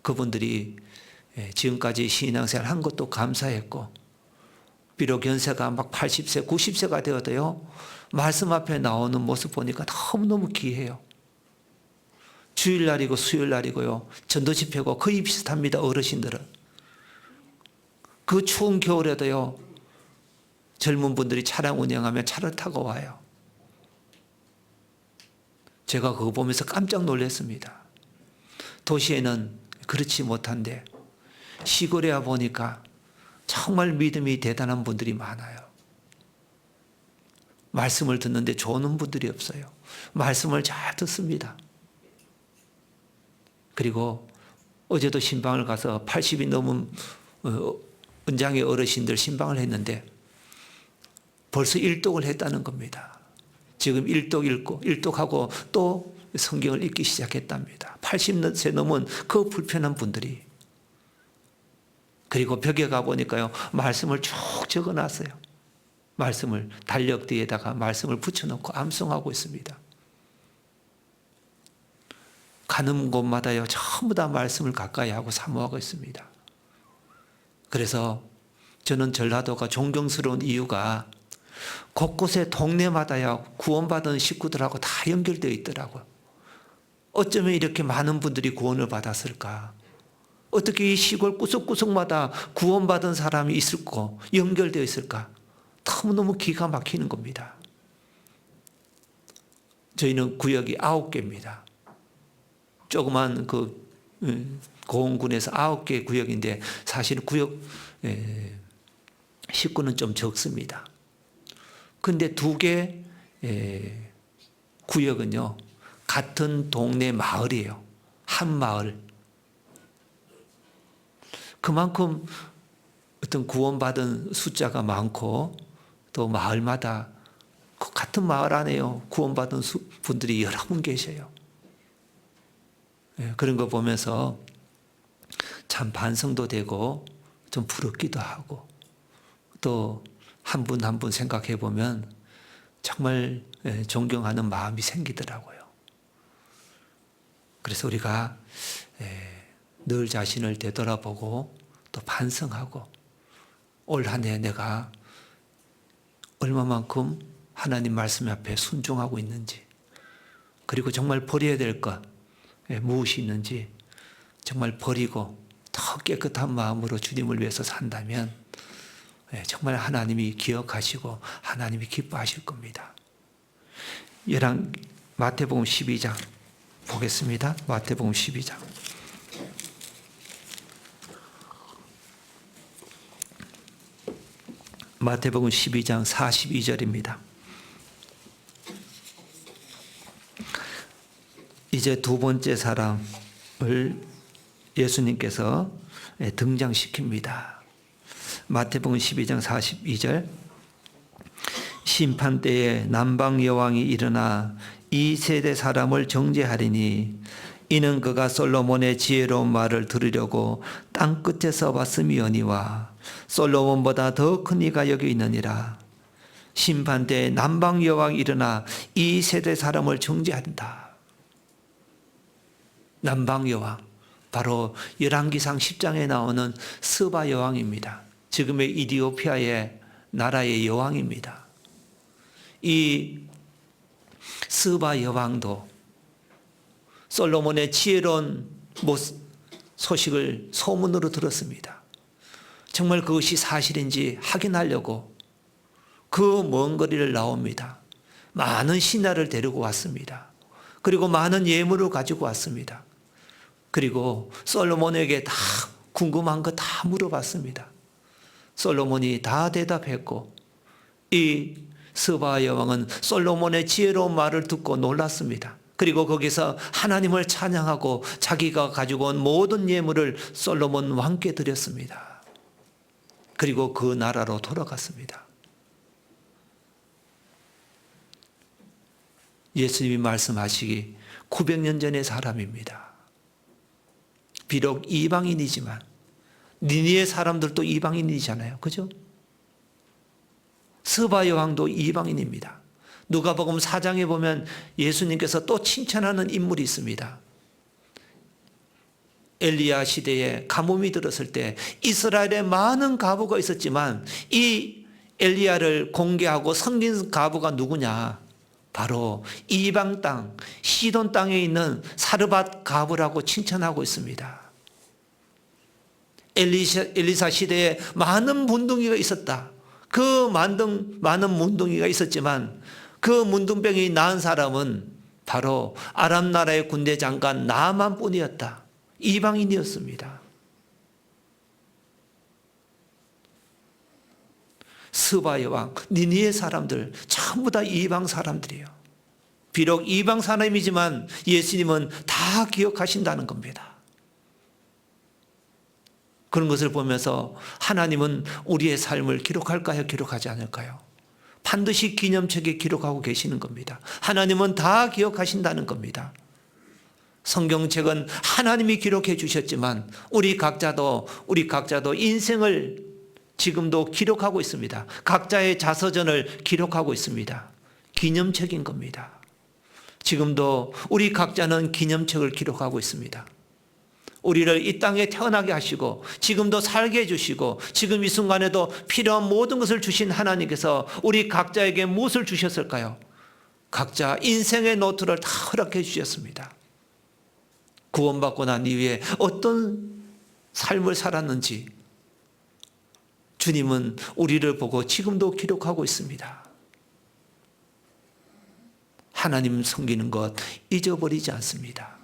그분들이 지금까지 신앙생활 한 것도 감사했고 비록 연세가 막 80세, 90세가 되어도요 말씀 앞에 나오는 모습 보니까 너무너무 귀해요. 주일날이고 수요일날이고요 전도 집회고 거의 비슷합니다. 어르신들은. 그 추운 겨울에도요 젊은 분들이 차량 운행하며 차를 타고 와요. 제가 그거 보면서 깜짝 놀랐습니다. 도시에는 그렇지 못한데 시골에 와 보니까 정말 믿음이 대단한 분들이 많아요. 말씀을 듣는데 좋은 분들이 없어요. 말씀을 잘 듣습니다. 그리고 어제도 신방을 가서 80이 넘은 은장의 어르신들 신방을 했는데 벌써 일독을 했다는 겁니다. 지금 일독하고 또 성경을 읽기 시작했답니다. 80세 넘은 그 불편한 분들이. 그리고 벽에 가보니까요 말씀을 쭉 적어놨어요. 말씀을 달력 뒤에다가 말씀을 붙여놓고 암송하고 있습니다. 가는 곳마다요 전부 다 말씀을 가까이 하고 사모하고 있습니다. 그래서 저는 전라도가 존경스러운 이유가 곳곳에 동네마다야 구원받은 식구들하고 다 연결되어 있더라고요. 어쩌면 이렇게 많은 분들이 구원을 받았을까? 어떻게 이 시골 구석구석마다 구원받은 사람이 있을까? 연결되어 있을까? 너무너무 기가 막히는 겁니다. 저희는 구역이 9개입니다. 조그만 그 고흥군에서 9개 구역인데 사실 구역 식구는 좀 적습니다. 그런데 2개 구역은요 같은 동네 마을이에요. 한 마을. 그만큼 어떤 구원받은 숫자가 많고 또 마을마다 같은 마을 안에요 구원받은 분들이 여러 분 계셔요. 그런 거 보면서 참 반성도 되고 좀 부럽기도 하고 또 한 분 한 분 생각해 보면 정말 존경하는 마음이 생기더라고요. 그래서 우리가 늘 자신을 되돌아보고 또 반성하고 올 한 해 내가 얼마만큼 하나님 말씀 앞에 순종하고 있는지, 그리고 정말 버려야 될 것 무엇이 있는지 정말 버리고 더 깨끗한 마음으로 주님을 위해서 산다면 정말 하나님이 기억하시고 하나님이 기뻐하실 겁니다. 마태복음 12장 보겠습니다. 마태복음 12장. 마태복음 12장 42절입니다. 이제 두 번째 사람을 예수님께서 등장시킵니다. 마태복음 12장 42절 심판때에 남방 여왕이 일어나 이 세대 사람을 정죄하리니 이는 그가 솔로몬의 지혜로운 말을 들으려고 땅 끝에서 봤음이오니와 솔로몬보다 더 큰 이가 여기 있느니라. 심판때에 남방 여왕이 일어나 이 세대 사람을 정죄한다. 남방 여왕, 바로 열왕기상 10장에 나오는 스바 여왕입니다. 지금의 이디오피아의 나라의 여왕입니다. 이 스바 여왕도 솔로몬의 지혜로운 소식을 소문으로 들었습니다. 정말 그것이 사실인지 확인하려고 그 먼 거리를 나옵니다. 많은 신하를 데리고 왔습니다. 그리고 많은 예물을 가지고 왔습니다. 그리고 솔로몬에게 다 궁금한 거 다 물어봤습니다. 솔로몬이 다 대답했고 이 스바 여왕은 솔로몬의 지혜로운 말을 듣고 놀랐습니다. 그리고 거기서 하나님을 찬양하고 자기가 가지고 온 모든 예물을 솔로몬 왕께 드렸습니다. 그리고 그 나라로 돌아갔습니다. 예수님이 말씀하시기 900년 전의 사람입니다. 비록 이방인이지만 니느웨 사람들도 이방인이잖아요. 그죠? 스바 여왕도 이방인입니다. 누가복음 4장에 보면 예수님께서 또 칭찬하는 인물이 있습니다. 엘리야 시대에 가뭄이 들었을 때 이스라엘에 많은 과부가 있었지만 이 엘리야를 공개하고 섬긴 과부가 누구냐? 바로 이방 땅 시돈 땅에 있는 사르밧 과부라고 칭찬하고 있습니다. 엘리사 시대에 많은 문둥이가 있었다. 그 많은 문둥이가 있었지만 그 문둥병이 나은 사람은 바로 아람 나라의 군대 장관 나만뿐이었다. 이방인이었습니다. 스바 여왕, 니느웨 사람들 전부 다 이방 사람들이에요. 비록 이방 사람이지만 예수님은 다 기억하신다는 겁니다. 그런 것을 보면서 하나님은 우리의 삶을 기록할까요? 기록하지 않을까요? 반드시 기념책에 기록하고 계시는 겁니다. 하나님은 다 기억하신다는 겁니다. 성경책은 하나님이 기록해 주셨지만 우리 각자도 인생을 지금도 기록하고 있습니다. 각자의 자서전을 기록하고 있습니다. 기념책인 겁니다. 지금도 우리 각자는 기념책을 기록하고 있습니다. 우리를 이 땅에 태어나게 하시고 지금도 살게 해주시고 지금 이 순간에도 필요한 모든 것을 주신 하나님께서 우리 각자에게 무엇을 주셨을까요? 각자 인생의 노트를 다 허락해 주셨습니다. 구원받고 난 이후에 어떤 삶을 살았는지 주님은 우리를 보고 지금도 기록하고 있습니다. 하나님 섬기는 것 잊어버리지 않습니다.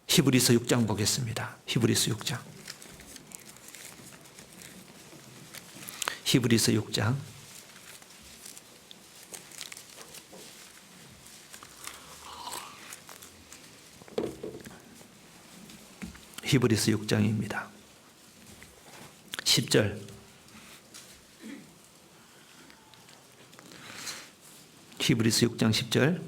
히브리서 6장 보겠습니다. 히브리서 6장. 히브리서 6장. 히브리서 6장입니다. 10절. 히브리서 6장 10절.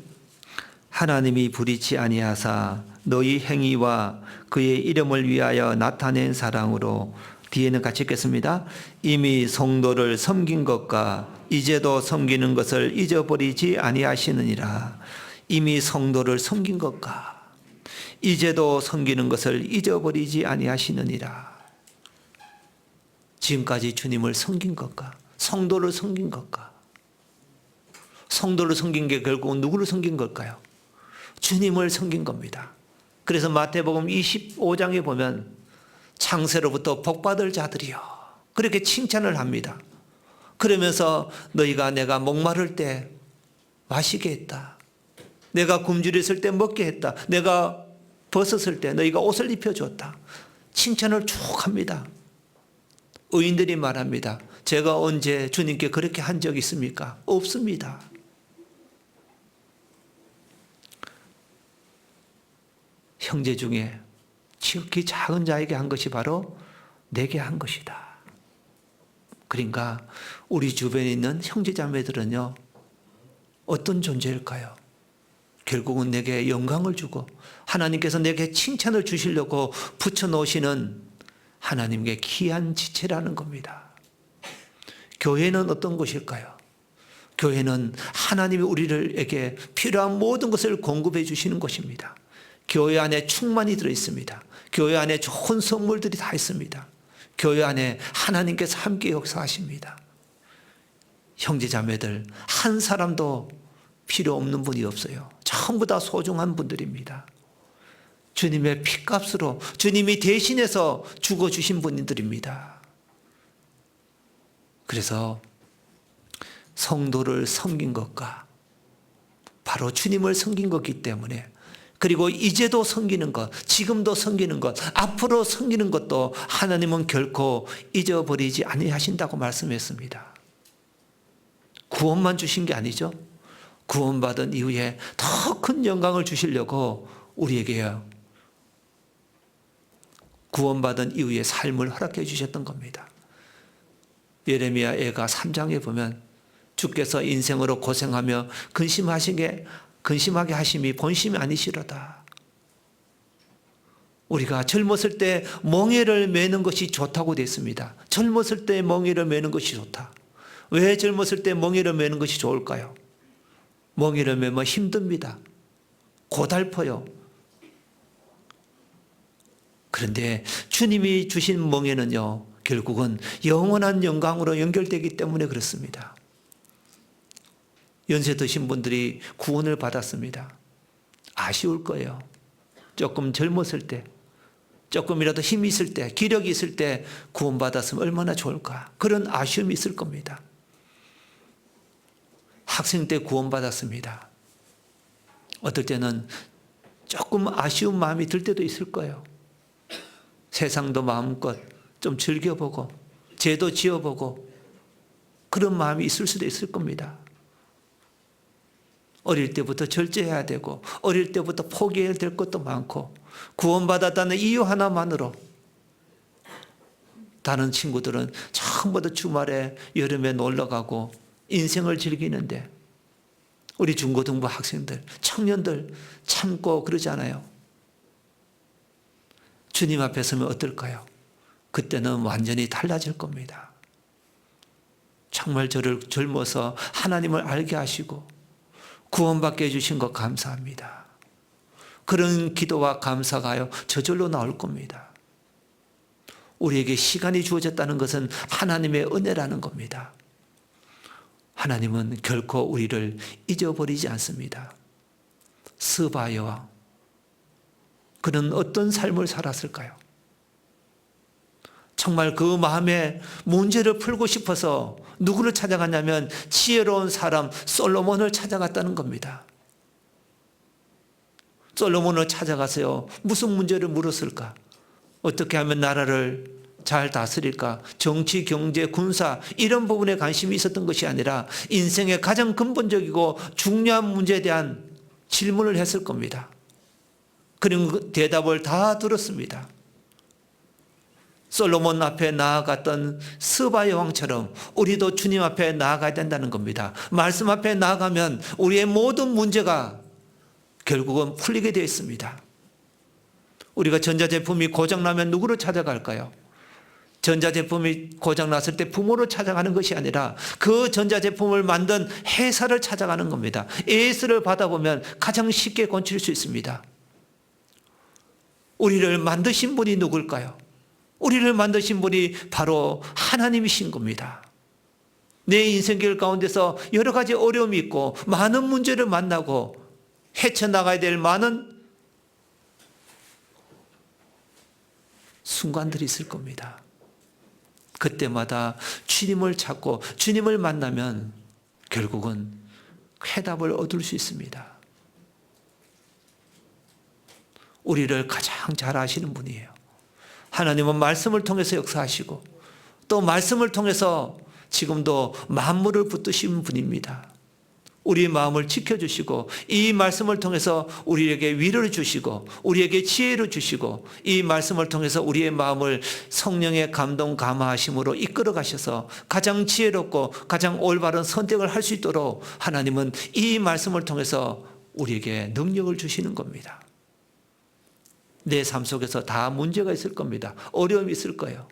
하나님이 불의치 아니하사 너희 행위와 그의 이름을 위하여 나타낸 사랑으로 뒤에는 같이 읽겠습니다. 이미 성도를 섬긴 것과 이제도 섬기는 것을 잊어버리지 아니하시느니라. 이미 성도를 섬긴 것과 이제도 섬기는 것을 잊어버리지 아니하시느니라. 지금까지 주님을 섬긴 것과 성도를 섬긴 것과 성도를 섬긴 게 결국은 누구를 섬긴 걸까요? 주님을 섬긴 겁니다. 그래서 마태복음 25장에 보면 창세로부터 복받을 자들이여 그렇게 칭찬을 합니다. 그러면서 너희가 내가 목마를 때 마시게 했다. 내가 굶주렸을 때 먹게 했다. 내가 벗었을 때 너희가 옷을 입혀줬다. 칭찬을 쭉 합니다. 의인들이 말합니다. 제가 언제 주님께 그렇게 한 적이 있습니까? 없습니다. 형제 중에 지극히 작은 자에게 한 것이 바로 내게 한 것이다. 그러니까 우리 주변에 있는 형제자매들은요, 어떤 존재일까요? 결국은 내게 영광을 주고 하나님께서 내게 칭찬을 주시려고 붙여놓으시는 하나님께 귀한 지체라는 겁니다. 교회는 어떤 곳일까요? 교회는 하나님이 우리에게 필요한 모든 것을 공급해 주시는 곳입니다. 교회 안에 충만이 들어있습니다. 교회 안에 좋은 선물들이 다 있습니다. 교회 안에 하나님께서 함께 역사하십니다. 형제자매들 한 사람도 필요 없는 분이 없어요. 전부 다 소중한 분들입니다. 주님의 피값으로 주님이 대신해서 죽어주신 분들입니다. 그래서 성도를 섬긴 것과 바로 주님을 섬긴 것이기 때문에, 그리고 이제도 섬기는 것, 지금도 섬기는 것, 앞으로 섬기는 것도 하나님은 결코 잊어버리지 아니하신다고 말씀했습니다. 구원만 주신 게 아니죠. 구원받은 이후에 더 큰 영광을 주시려고 우리에게 구원받은 이후의 삶을 허락해 주셨던 겁니다. 예레미야 애가 3장에 보면 주께서 인생으로 고생하며 근심하게 하심이 본심이 아니시로다. 우리가 젊었을 때 멍에를 매는 것이 좋다고 되어 있습니다. 젊었을 때 멍에를 매는 것이 좋다. 왜 젊었을 때 멍에를 매는 것이 좋을까요? 멍에를 매면 힘듭니다. 고달퍼요. 그런데 주님이 주신 멍에는요, 결국은 영원한 영광으로 연결되기 때문에 그렇습니다. 연세 드신 분들이 구원을 받았습니다. 아쉬울 거예요. 조금 젊었을 때, 조금이라도 힘이 있을 때, 기력이 있을 때 구원받았으면 얼마나 좋을까. 그런 아쉬움이 있을 겁니다. 학생 때 구원받았습니다. 어떨 때는 조금 아쉬운 마음이 들 때도 있을 거예요. 세상도 마음껏 좀 즐겨보고 죄도 지어보고 그런 마음이 있을 수도 있을 겁니다. 어릴 때부터 절제해야 되고 어릴 때부터 포기해야 될 것도 많고 구원받았다는 이유 하나만으로 다른 친구들은 전부 다 주말에 여름에 놀러가고 인생을 즐기는데 우리 중고등부 학생들, 청년들 참고 그러지 않아요. 주님 앞에 서면 어떨까요? 그때는 완전히 달라질 겁니다. 정말 저를 젊어서 하나님을 알게 하시고 구원받게 해주신 것 감사합니다. 그런 기도와 감사가요 저절로 나올 겁니다. 우리에게 시간이 주어졌다는 것은 하나님의 은혜라는 겁니다. 하나님은 결코 우리를 잊어버리지 않습니다. 스바 여왕, 그는 어떤 삶을 살았을까요? 정말 그 마음에 문제를 풀고 싶어서 누구를 찾아갔냐면 지혜로운 사람 솔로몬을 찾아갔다는 겁니다. 솔로몬을 찾아가서요, 무슨 문제를 물었을까? 어떻게 하면 나라를 잘 다스릴까? 정치, 경제, 군사 이런 부분에 관심이 있었던 것이 아니라 인생의 가장 근본적이고 중요한 문제에 대한 질문을 했을 겁니다. 그리고 그 대답을 다 들었습니다. 솔로몬 앞에 나아갔던 스바 여왕처럼 우리도 주님 앞에 나아가야 된다는 겁니다. 말씀 앞에 나아가면 우리의 모든 문제가 결국은 풀리게 되어 있습니다. 우리가 전자제품이 고장나면 누구를 찾아갈까요? 전자제품이 고장났을 때 부모를 찾아가는 것이 아니라 그 전자제품을 만든 회사를 찾아가는 겁니다. AS를 받아보면 가장 쉽게 고칠 수 있습니다. 우리를 만드신 분이 누굴까요? 우리를 만드신 분이 바로 하나님이신 겁니다. 내 인생길 가운데서 여러 가지 어려움이 있고 많은 문제를 만나고 헤쳐나가야 될 많은 순간들이 있을 겁니다. 그때마다 주님을 찾고 주님을 만나면 결국은 해답을 얻을 수 있습니다. 우리를 가장 잘 아시는 분이에요. 하나님은 말씀을 통해서 역사하시고 또 말씀을 통해서 지금도 만물을 붙드신 분입니다. 우리 마음을 지켜주시고 이 말씀을 통해서 우리에게 위로를 주시고 우리에게 지혜를 주시고 이 말씀을 통해서 우리의 마음을 성령의 감동 감화하심으로 이끌어 가셔서 가장 지혜롭고 가장 올바른 선택을 할 수 있도록 하나님은 이 말씀을 통해서 우리에게 능력을 주시는 겁니다. 내 삶 속에서 다 문제가 있을 겁니다. 어려움이 있을 거예요.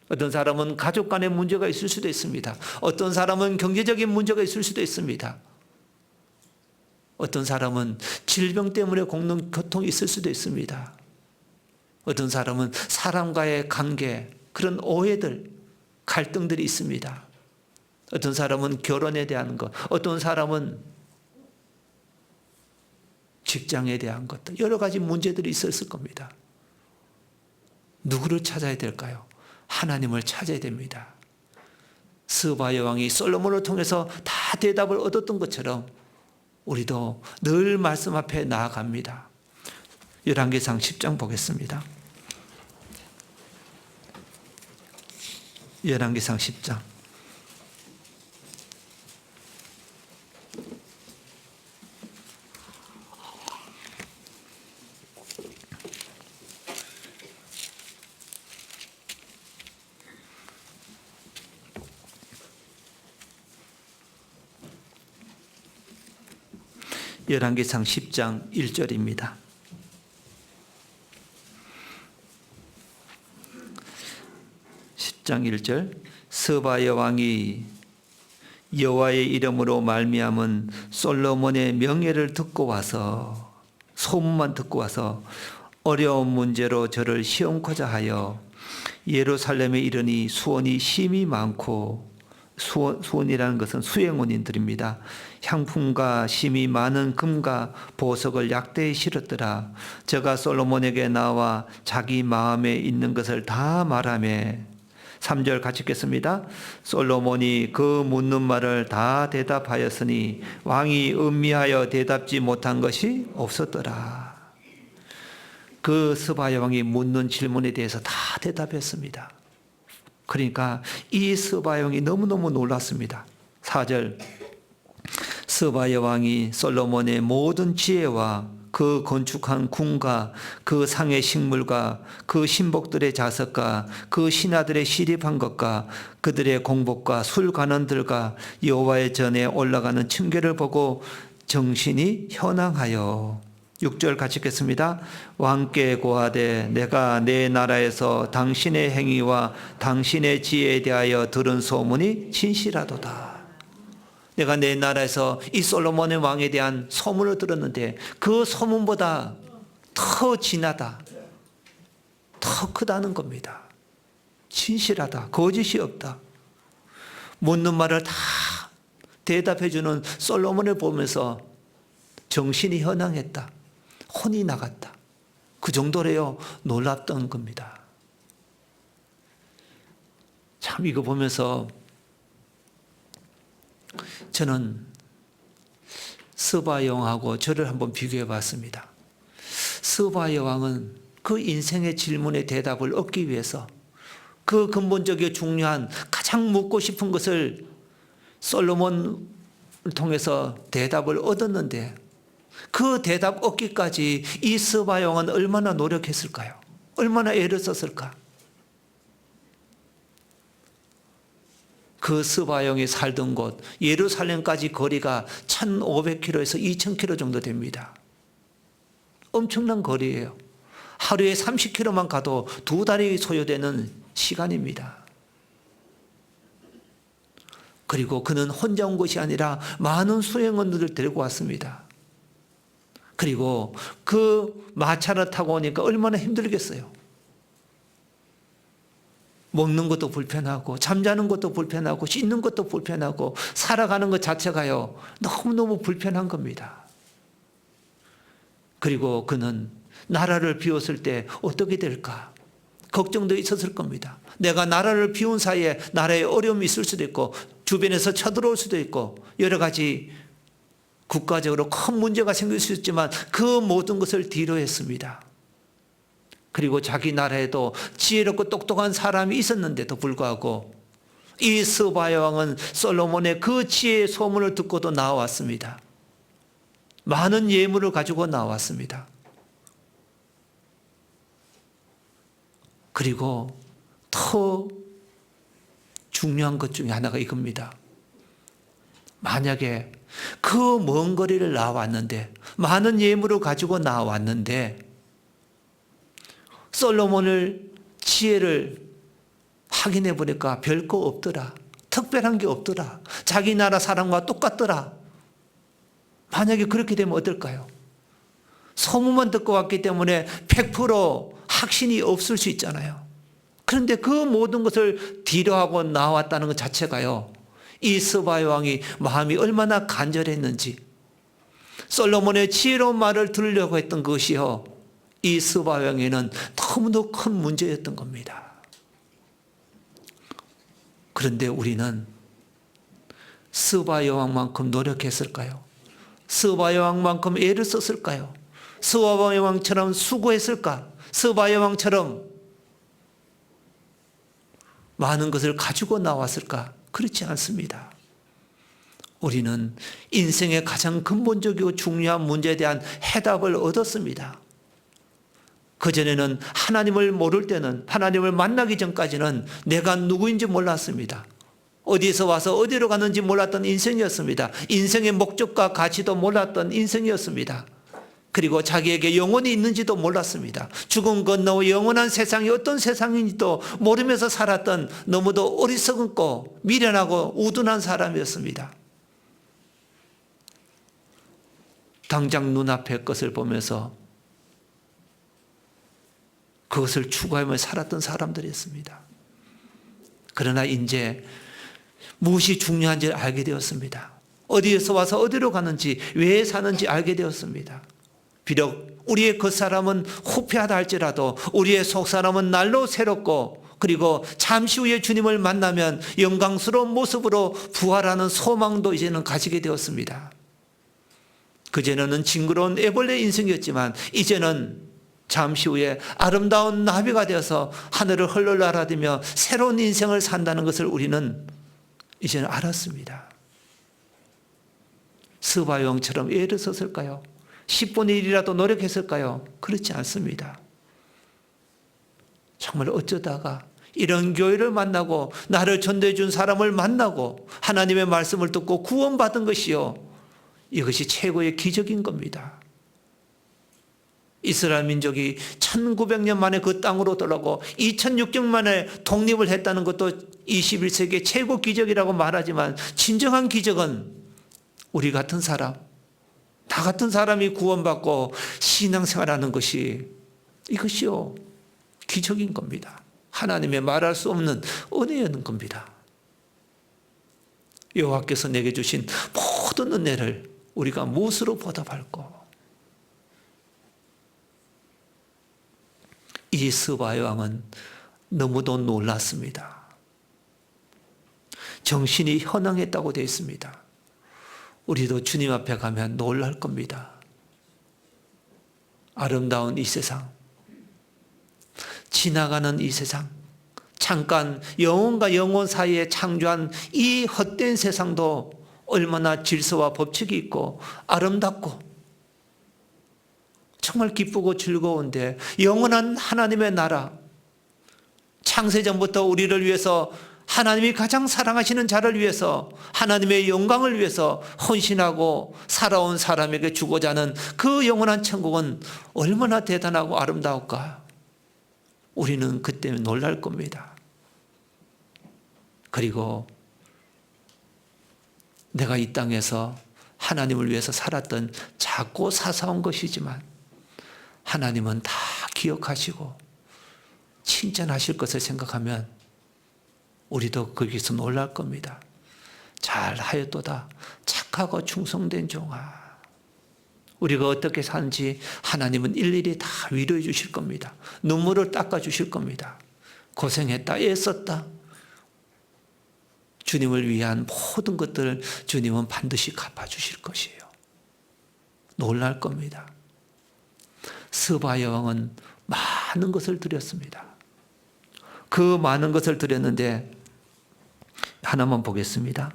어떤 사람은 가족 간의 문제가 있을 수도 있습니다. 어떤 사람은 경제적인 문제가 있을 수도 있습니다. 어떤 사람은 질병 때문에 겪는 고통이 있을 수도 있습니다. 어떤 사람은 사람과의 관계, 그런 오해들, 갈등들이 있습니다. 어떤 사람은 결혼에 대한 것, 어떤 사람은 직장에 대한 것들, 여러 가지 문제들이 있었을 겁니다. 누구를 찾아야 될까요? 하나님을 찾아야 됩니다. 스바 여왕이 솔로몬을 통해서 다 대답을 얻었던 것처럼 우리도 늘 말씀 앞에 나아갑니다. 열왕기상 10장 보겠습니다. 열왕기상 10장. 열왕기상 10장 1절입니다. 스바 여왕이 여호와의 이름으로 말미암은 솔로몬의 명예를 듣고 와서, 소문만 듣고 와서 어려운 문제로 저를 시험코자 하여 예루살렘에 이르니 수원이 심히 많고, 수원이라는 것은 수행원인들입니다. 향품과 심이 많은 금과 보석을 약대에 실었더라. 저가 솔로몬에게 나와 자기 마음에 있는 것을 다 말하며, 3절 같이 읽겠습니다. 솔로몬이 그 묻는 말을 다 대답하였으니 왕이 음미하여 대답지 못한 것이 없었더라. 그 스바 여왕이 묻는 질문에 대해서 다 대답했습니다. 그러니까 이 스바 여왕이 너무너무 놀랐습니다. 4절, 스바 여왕이 솔로몬의 모든 지혜와 그 건축한 궁과 그 상의 식물과 그 신복들의 자석과 그 신하들의 시립한 것과 그들의 공복과 술관원들과 여호와의 전에 올라가는 층계를 보고 정신이 현황하여, 6절 같이 읽겠습니다. 왕께 고하되 내가 내 나라에서 당신의 행위와 당신의 지혜에 대하여 들은 소문이 진실하도다. 내가 내 나라에서 이 솔로몬의 왕에 대한 소문을 들었는데 그 소문보다 더 진하다, 더 크다는 겁니다. 진실하다, 거짓이 없다. 묻는 말을 다 대답해 주는 솔로몬을 보면서 정신이 현황했다, 혼이 나갔다. 그 정도로요 놀랍던 겁니다. 참 이거 보면서 저는 스바 여왕하고 저를 한번 비교해 봤습니다. 스바 여왕은 그 인생의 질문에 대답을 얻기 위해서 그 근본적이고 중요한 가장 묻고 싶은 것을 솔로몬을 통해서 대답을 얻었는데, 그 대답 얻기까지 이 스바 여왕은 얼마나 노력했을까요? 얼마나 애를 썼을까? 그 스바 여왕이 살던 곳 예루살렘까지 거리가 1500km에서 2000km 정도 됩니다. 엄청난 거리예요. 하루에 30km만 가도 2달이 소요되는 시간입니다. 그리고 그는 혼자 온 것이 아니라 많은 수행원들을 데리고 왔습니다. 그리고 그 마차를 타고 오니까 얼마나 힘들겠어요. 먹는 것도 불편하고 잠자는 것도 불편하고 씻는 것도 불편하고 살아가는 것 자체가요 너무너무 불편한 겁니다. 그리고 그는 나라를 비웠을 때 어떻게 될까 걱정도 있었을 겁니다. 내가 나라를 비운 사이에 나라에 어려움이 있을 수도 있고 주변에서 쳐들어올 수도 있고 여러 가지 국가적으로 큰 문제가 생길 수 있지만 그 모든 것을 뒤로 했습니다. 그리고 자기 나라에도 지혜롭고 똑똑한 사람이 있었는데도 불구하고 이 스바 여왕은 솔로몬의 그 지혜의 소문을 듣고도 나왔습니다. 많은 예물을 가지고 나왔습니다. 그리고 더 중요한 것 중에 하나가 이겁니다. 만약에 그 먼 거리를 나왔는데, 많은 예물을 가지고 나왔는데 솔로몬을 지혜를 확인해 보니까 별거 없더라. 특별한 게 없더라. 자기 나라 사람과 똑같더라. 만약에 그렇게 되면 어떨까요? 소문만 듣고 왔기 때문에 100% 확신이 없을 수 있잖아요. 그런데 그 모든 것을 뒤로하고 나왔다는 것 자체가요, 이 스바 여왕이 마음이 얼마나 간절했는지, 솔로몬의 지혜로운 말을 들으려고 했던 것이요, 이 스바 여왕에는 너무도 큰 문제였던 겁니다. 그런데 우리는 스바 여왕만큼 노력했을까요? 스바 여왕만큼 애를 썼을까요? 스바 여왕처럼 수고했을까? 스바 여왕처럼 많은 것을 가지고 나왔을까? 그렇지 않습니다. 우리는 인생의 가장 근본적이고 중요한 문제에 대한 해답을 얻었습니다. 그전에는 하나님을 모를 때는, 하나님을 만나기 전까지는 내가 누구인지 몰랐습니다. 어디에서 와서 어디로 가는지 몰랐던 인생이었습니다. 인생의 목적과 가치도 몰랐던 인생이었습니다. 그리고 자기에게 영혼이 있는지도 몰랐습니다. 죽음 건너 영원한 세상이 어떤 세상인지도 모르면서 살았던 너무도 어리석고 미련하고 우둔한 사람이었습니다. 당장 눈앞의 것을 보면서 그것을 추구하며 살았던 사람들이었습니다. 그러나 이제 무엇이 중요한지 알게 되었습니다. 어디에서 와서 어디로 가는지, 왜 사는지 알게 되었습니다. 비록 우리의 겉사람은 후패하다 할지라도 우리의 속사람은 날로 새롭고, 그리고 잠시 후에 주님을 만나면 영광스러운 모습으로 부활하는 소망도 이제는 가지게 되었습니다. 그전에는 징그러운 애벌레 인생이었지만 이제는 잠시 후에 아름다운 나비가 되어서 하늘을 헐헐 날아다니며 새로운 인생을 산다는 것을 우리는 이제는 알았습니다. 스바 여왕처럼 애를 썼을까요? 10분의 1이라도 노력했을까요? 그렇지 않습니다. 정말 어쩌다가 이런 교회를 만나고 나를 전도해 준 사람을 만나고 하나님의 말씀을 듣고 구원받은 것이요, 이것이 최고의 기적인 겁니다. 이스라엘 민족이 1900년 만에 그 땅으로 돌아오고 2600년 만에 독립을 했다는 것도 21세기의 최고 기적이라고 말하지만, 진정한 기적은 우리 같은 사람, 나 같은 사람이 구원받고 신앙생활하는 것이, 이것이요 기적인 겁니다. 하나님의 말할 수 없는 은혜였는 겁니다. 여호와께서 내게 주신 모든 은혜를 우리가 무엇으로 보답할꼬? 이 스바 여왕은 너무도 놀랐습니다. 정신이 현황했다고 되어 있습니다. 우리도 주님 앞에 가면 놀랄 겁니다. 아름다운 이 세상, 지나가는 이 세상, 잠깐 영혼과 영혼 사이에 창조한 이 헛된 세상도 얼마나 질서와 법칙이 있고 아름답고 정말 기쁘고 즐거운데, 영원한 하나님의 나라, 창세전부터 우리를 위해서 하나님이 가장 사랑하시는 자를 위해서, 하나님의 영광을 위해서 헌신하고 살아온 사람에게 주고자 하는 그 영원한 천국은 얼마나 대단하고 아름다울까? 우리는 그때 놀랄 겁니다. 그리고 내가 이 땅에서 하나님을 위해서 살았던 작고 사사온 것이지만 하나님은 다 기억하시고 칭찬하실 것을 생각하면 우리도 거기서 놀랄 겁니다. 잘하였도다 착하고 충성된 종아. 우리가 어떻게 사는지 하나님은 일일이 다 위로해 주실 겁니다. 눈물을 닦아 주실 겁니다. 고생했다, 애썼다. 주님을 위한 모든 것들을 주님은 반드시 갚아주실 것이에요. 놀랄 겁니다. 스바 여왕은 많은 것을 드렸습니다. 그 많은 것을 드렸는데 하나만 보겠습니다.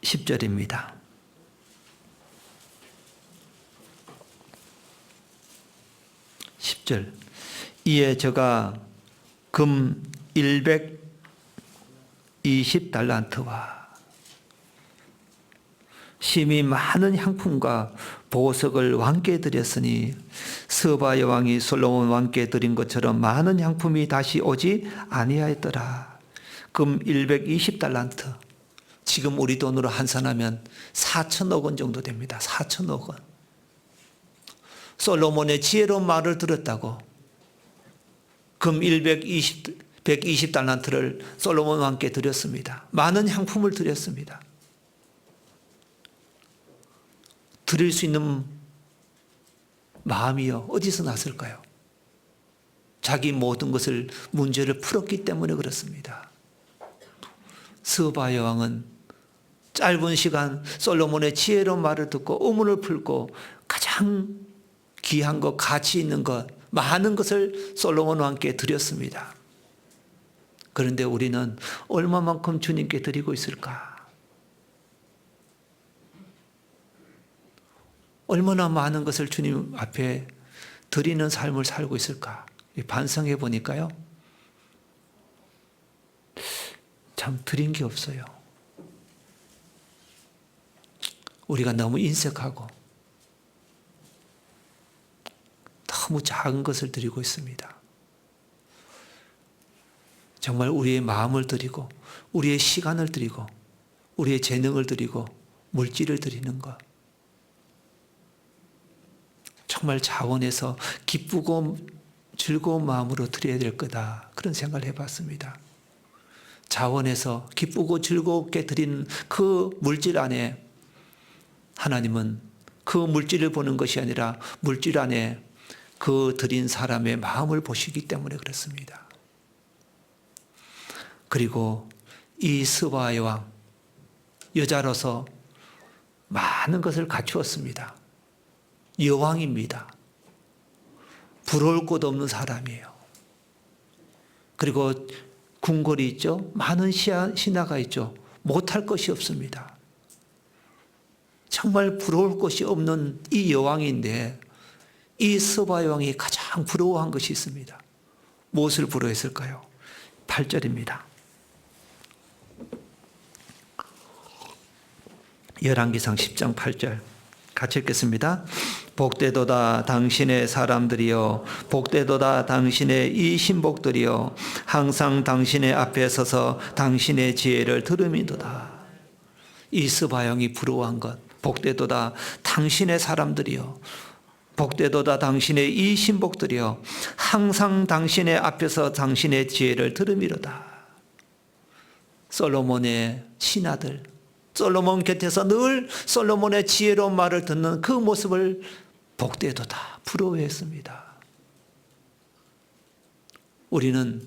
10절입니다. 10절. 이에 저가 금 120달란트와 심히 많은 향품과 보석을 왕께 드렸으니 스바 여왕이 솔로몬 왕께 드린 것처럼 많은 향품이 다시 오지 아니하였더라. 금 120달란트. 지금 우리 돈으로 환산하면 4천억 원 정도 됩니다. 4천억 원. 솔로몬의 지혜로운 말을 들었다고 금 120달란트를 솔로몬 왕께 드렸습니다. 많은 향품을 드렸습니다. 드릴 수 있는 마음이요, 어디서 났을까요? 자기 모든 것을 문제를 풀었기 때문에 그렇습니다. 스바 여왕은 짧은 시간 솔로몬의 지혜로운 말을 듣고 의문을 풀고 가장 귀한 것, 가치 있는 것, 많은 것을 솔로몬 왕께 드렸습니다. 그런데 우리는 얼마만큼 주님께 드리고 있을까? 얼마나 많은 것을 주님 앞에 드리는 삶을 살고 있을까? 반성해 보니까요, 참 드린 게 없어요. 우리가 너무 인색하고 너무 작은 것을 드리고 있습니다. 정말 우리의 마음을 드리고 우리의 시간을 드리고 우리의 재능을 드리고 물질을 드리는 것, 정말 자원해서 기쁘고 즐거운 마음으로 드려야 될 거다, 그런 생각을 해봤습니다. 자원해서 기쁘고 즐겁게 드리는 그 물질 안에 하나님은 그 물질을 보는 것이 아니라 물질 안에 그 드린 사람의 마음을 보시기 때문에 그렇습니다. 그리고 이 스바 여왕, 여자로서 많은 것을 갖추었습니다. 여왕입니다. 부러울 것 없는 사람이에요. 그리고 궁궐이 있죠. 많은 신하가 있죠. 못할 것이 없습니다. 정말 부러울 것이 없는 이 여왕인데 이 스바 여왕이 가장 부러워한 것이 있습니다. 무엇을 부러워했을까요? 8절입니다. 열왕기상 10장 8절 같이 읽겠습니다. 복되도다 당신의 사람들이여, 복되도다 당신의 이 신복들이여, 항상 당신의 앞에 서서 당신의 지혜를 들음이도다. 이 스바 여왕이 부러워한 것, 복되도다 당신의 사람들이여, 복되도다 당신의 이 신복들이여, 항상 당신의 앞에서 당신의 지혜를 들음이로다. 솔로몬의 신하들, 솔로몬 곁에서 늘 솔로몬의 지혜로운 말을 듣는 그 모습을 복되도다 부러워했습니다. 우리는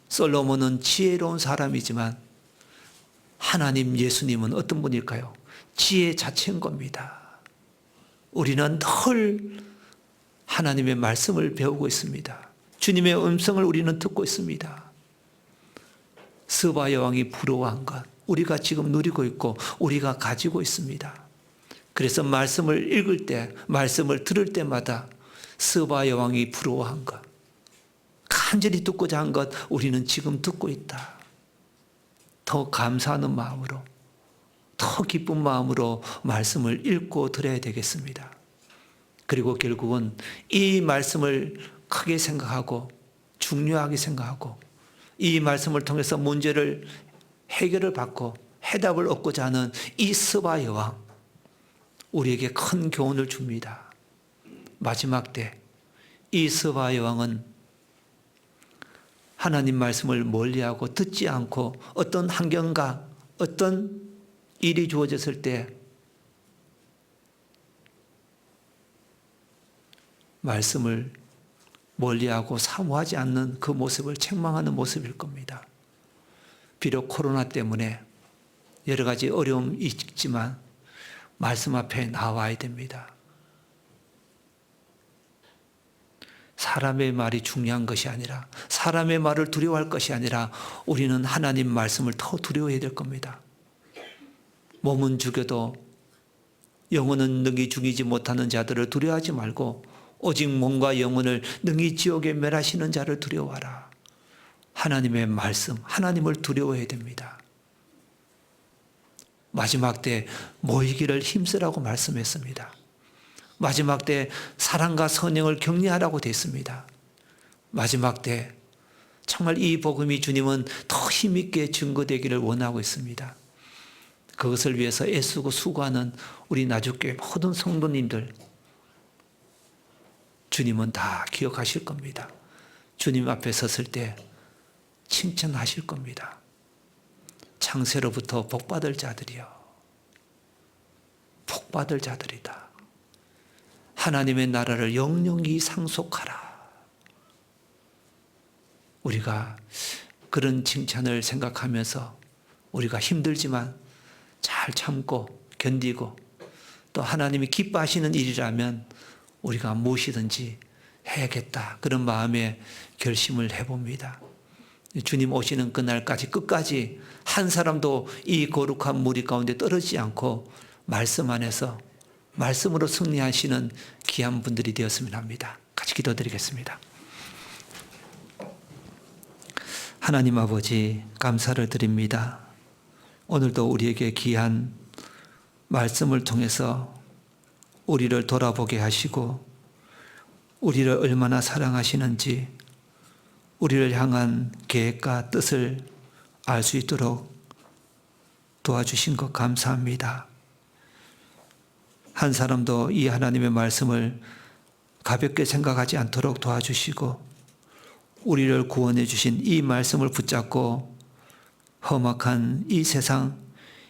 솔로몬은 지혜로운 사람이지만 하나님 예수님은 어떤 분일까요? 지혜 자체인 겁니다. 우리는 늘 하나님의 말씀을 배우고 있습니다. 주님의 음성을 우리는 듣고 있습니다. 스바 여왕이 부러워한 것, 우리가 지금 누리고 있고 우리가 가지고 있습니다. 그래서 말씀을 읽을 때, 말씀을 들을 때마다 스바 여왕이 부러워한 것, 간절히 듣고자 한 것, 우리는 지금 듣고 있다. 더 감사하는 마음으로, 더 기쁜 마음으로 말씀을 읽고 들어야 되겠습니다. 그리고 결국은 이 말씀을 크게 생각하고 중요하게 생각하고 이 말씀을 통해서 문제를 해결을 받고 해답을 얻고자 하는 이 스바 여왕, 우리에게 큰 교훈을 줍니다. 마지막 때 이 스바 여왕은 하나님 말씀을 멀리하고 듣지 않고 어떤 환경과 어떤 일이 주어졌을 때 말씀을 멀리하고 사모하지 않는 그 모습을 책망하는 모습일 겁니다. 비록 코로나 때문에 여러 가지 어려움이 있지만 말씀 앞에 나와야 됩니다. 사람의 말이 중요한 것이 아니라, 사람의 말을 두려워할 것이 아니라 우리는 하나님 말씀을 더 두려워해야 될 겁니다. 몸은 죽여도 영혼은 능히 죽이지 못하는 자들을 두려워하지 말고 오직 몸과 영혼을 능히 지옥에 멸하시는 자를 두려워하라. 하나님의 말씀, 하나님을 두려워해야 됩니다. 마지막 때 모이기를 힘쓰라고 말씀했습니다. 마지막 때 사랑과 선행을 격려하라고 됐습니다. 마지막 때 정말 이 복음이 주님은 더 힘있게 증거되기를 원하고 있습니다. 그것을 위해서 애쓰고 수고하는 우리 나주교회 모든 성도님들, 주님은 다 기억하실 겁니다. 주님 앞에 섰을 때 칭찬하실 겁니다. 창세로부터 복받을 자들이여, 복받을 자들이다. 하나님의 나라를 영영히 상속하라. 우리가 그런 칭찬을 생각하면서 우리가 힘들지만 잘 참고 견디고 또 하나님이 기뻐하시는 일이라면 우리가 무엇이든지 해야겠다, 그런 마음에 결심을 해봅니다. 주님 오시는 그날까지 끝까지 한 사람도 이 거룩한 무리 가운데 떨어지지 않고 말씀 안에서 말씀으로 승리하시는 귀한 분들이 되었으면 합니다. 같이 기도드리겠습니다. 하나님 아버지, 감사를 드립니다. 오늘도 우리에게 귀한 말씀을 통해서 우리를 돌아보게 하시고 우리를 얼마나 사랑하시는지 우리를 향한 계획과 뜻을 알 수 있도록 도와주신 것 감사합니다. 한 사람도 이 하나님의 말씀을 가볍게 생각하지 않도록 도와주시고 우리를 구원해 주신 이 말씀을 붙잡고 험악한 이 세상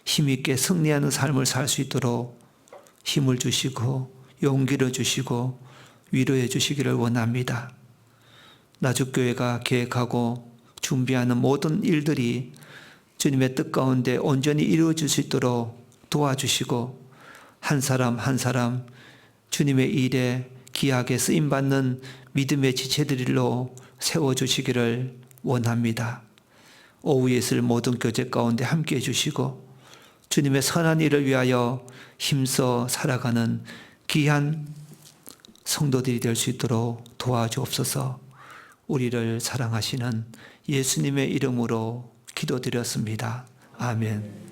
힘있게 승리하는 삶을 살 수 있도록 힘을 주시고 용기를 주시고 위로해 주시기를 원합니다. 나주교회가 계획하고 준비하는 모든 일들이 주님의 뜻 가운데 온전히 이루어질 수 있도록 도와주시고 한 사람 한 사람 주님의 일에 귀하게 쓰임받는 믿음의 지체들로 세워주시기를 원합니다. 오후에 있을 모든 교제 가운데 함께해 주시고 주님의 선한 일을 위하여 힘써 살아가는 귀한 성도들이 될 수 있도록 도와주옵소서. 우리를 사랑하시는 예수님의 이름으로 기도드렸습니다. 아멘.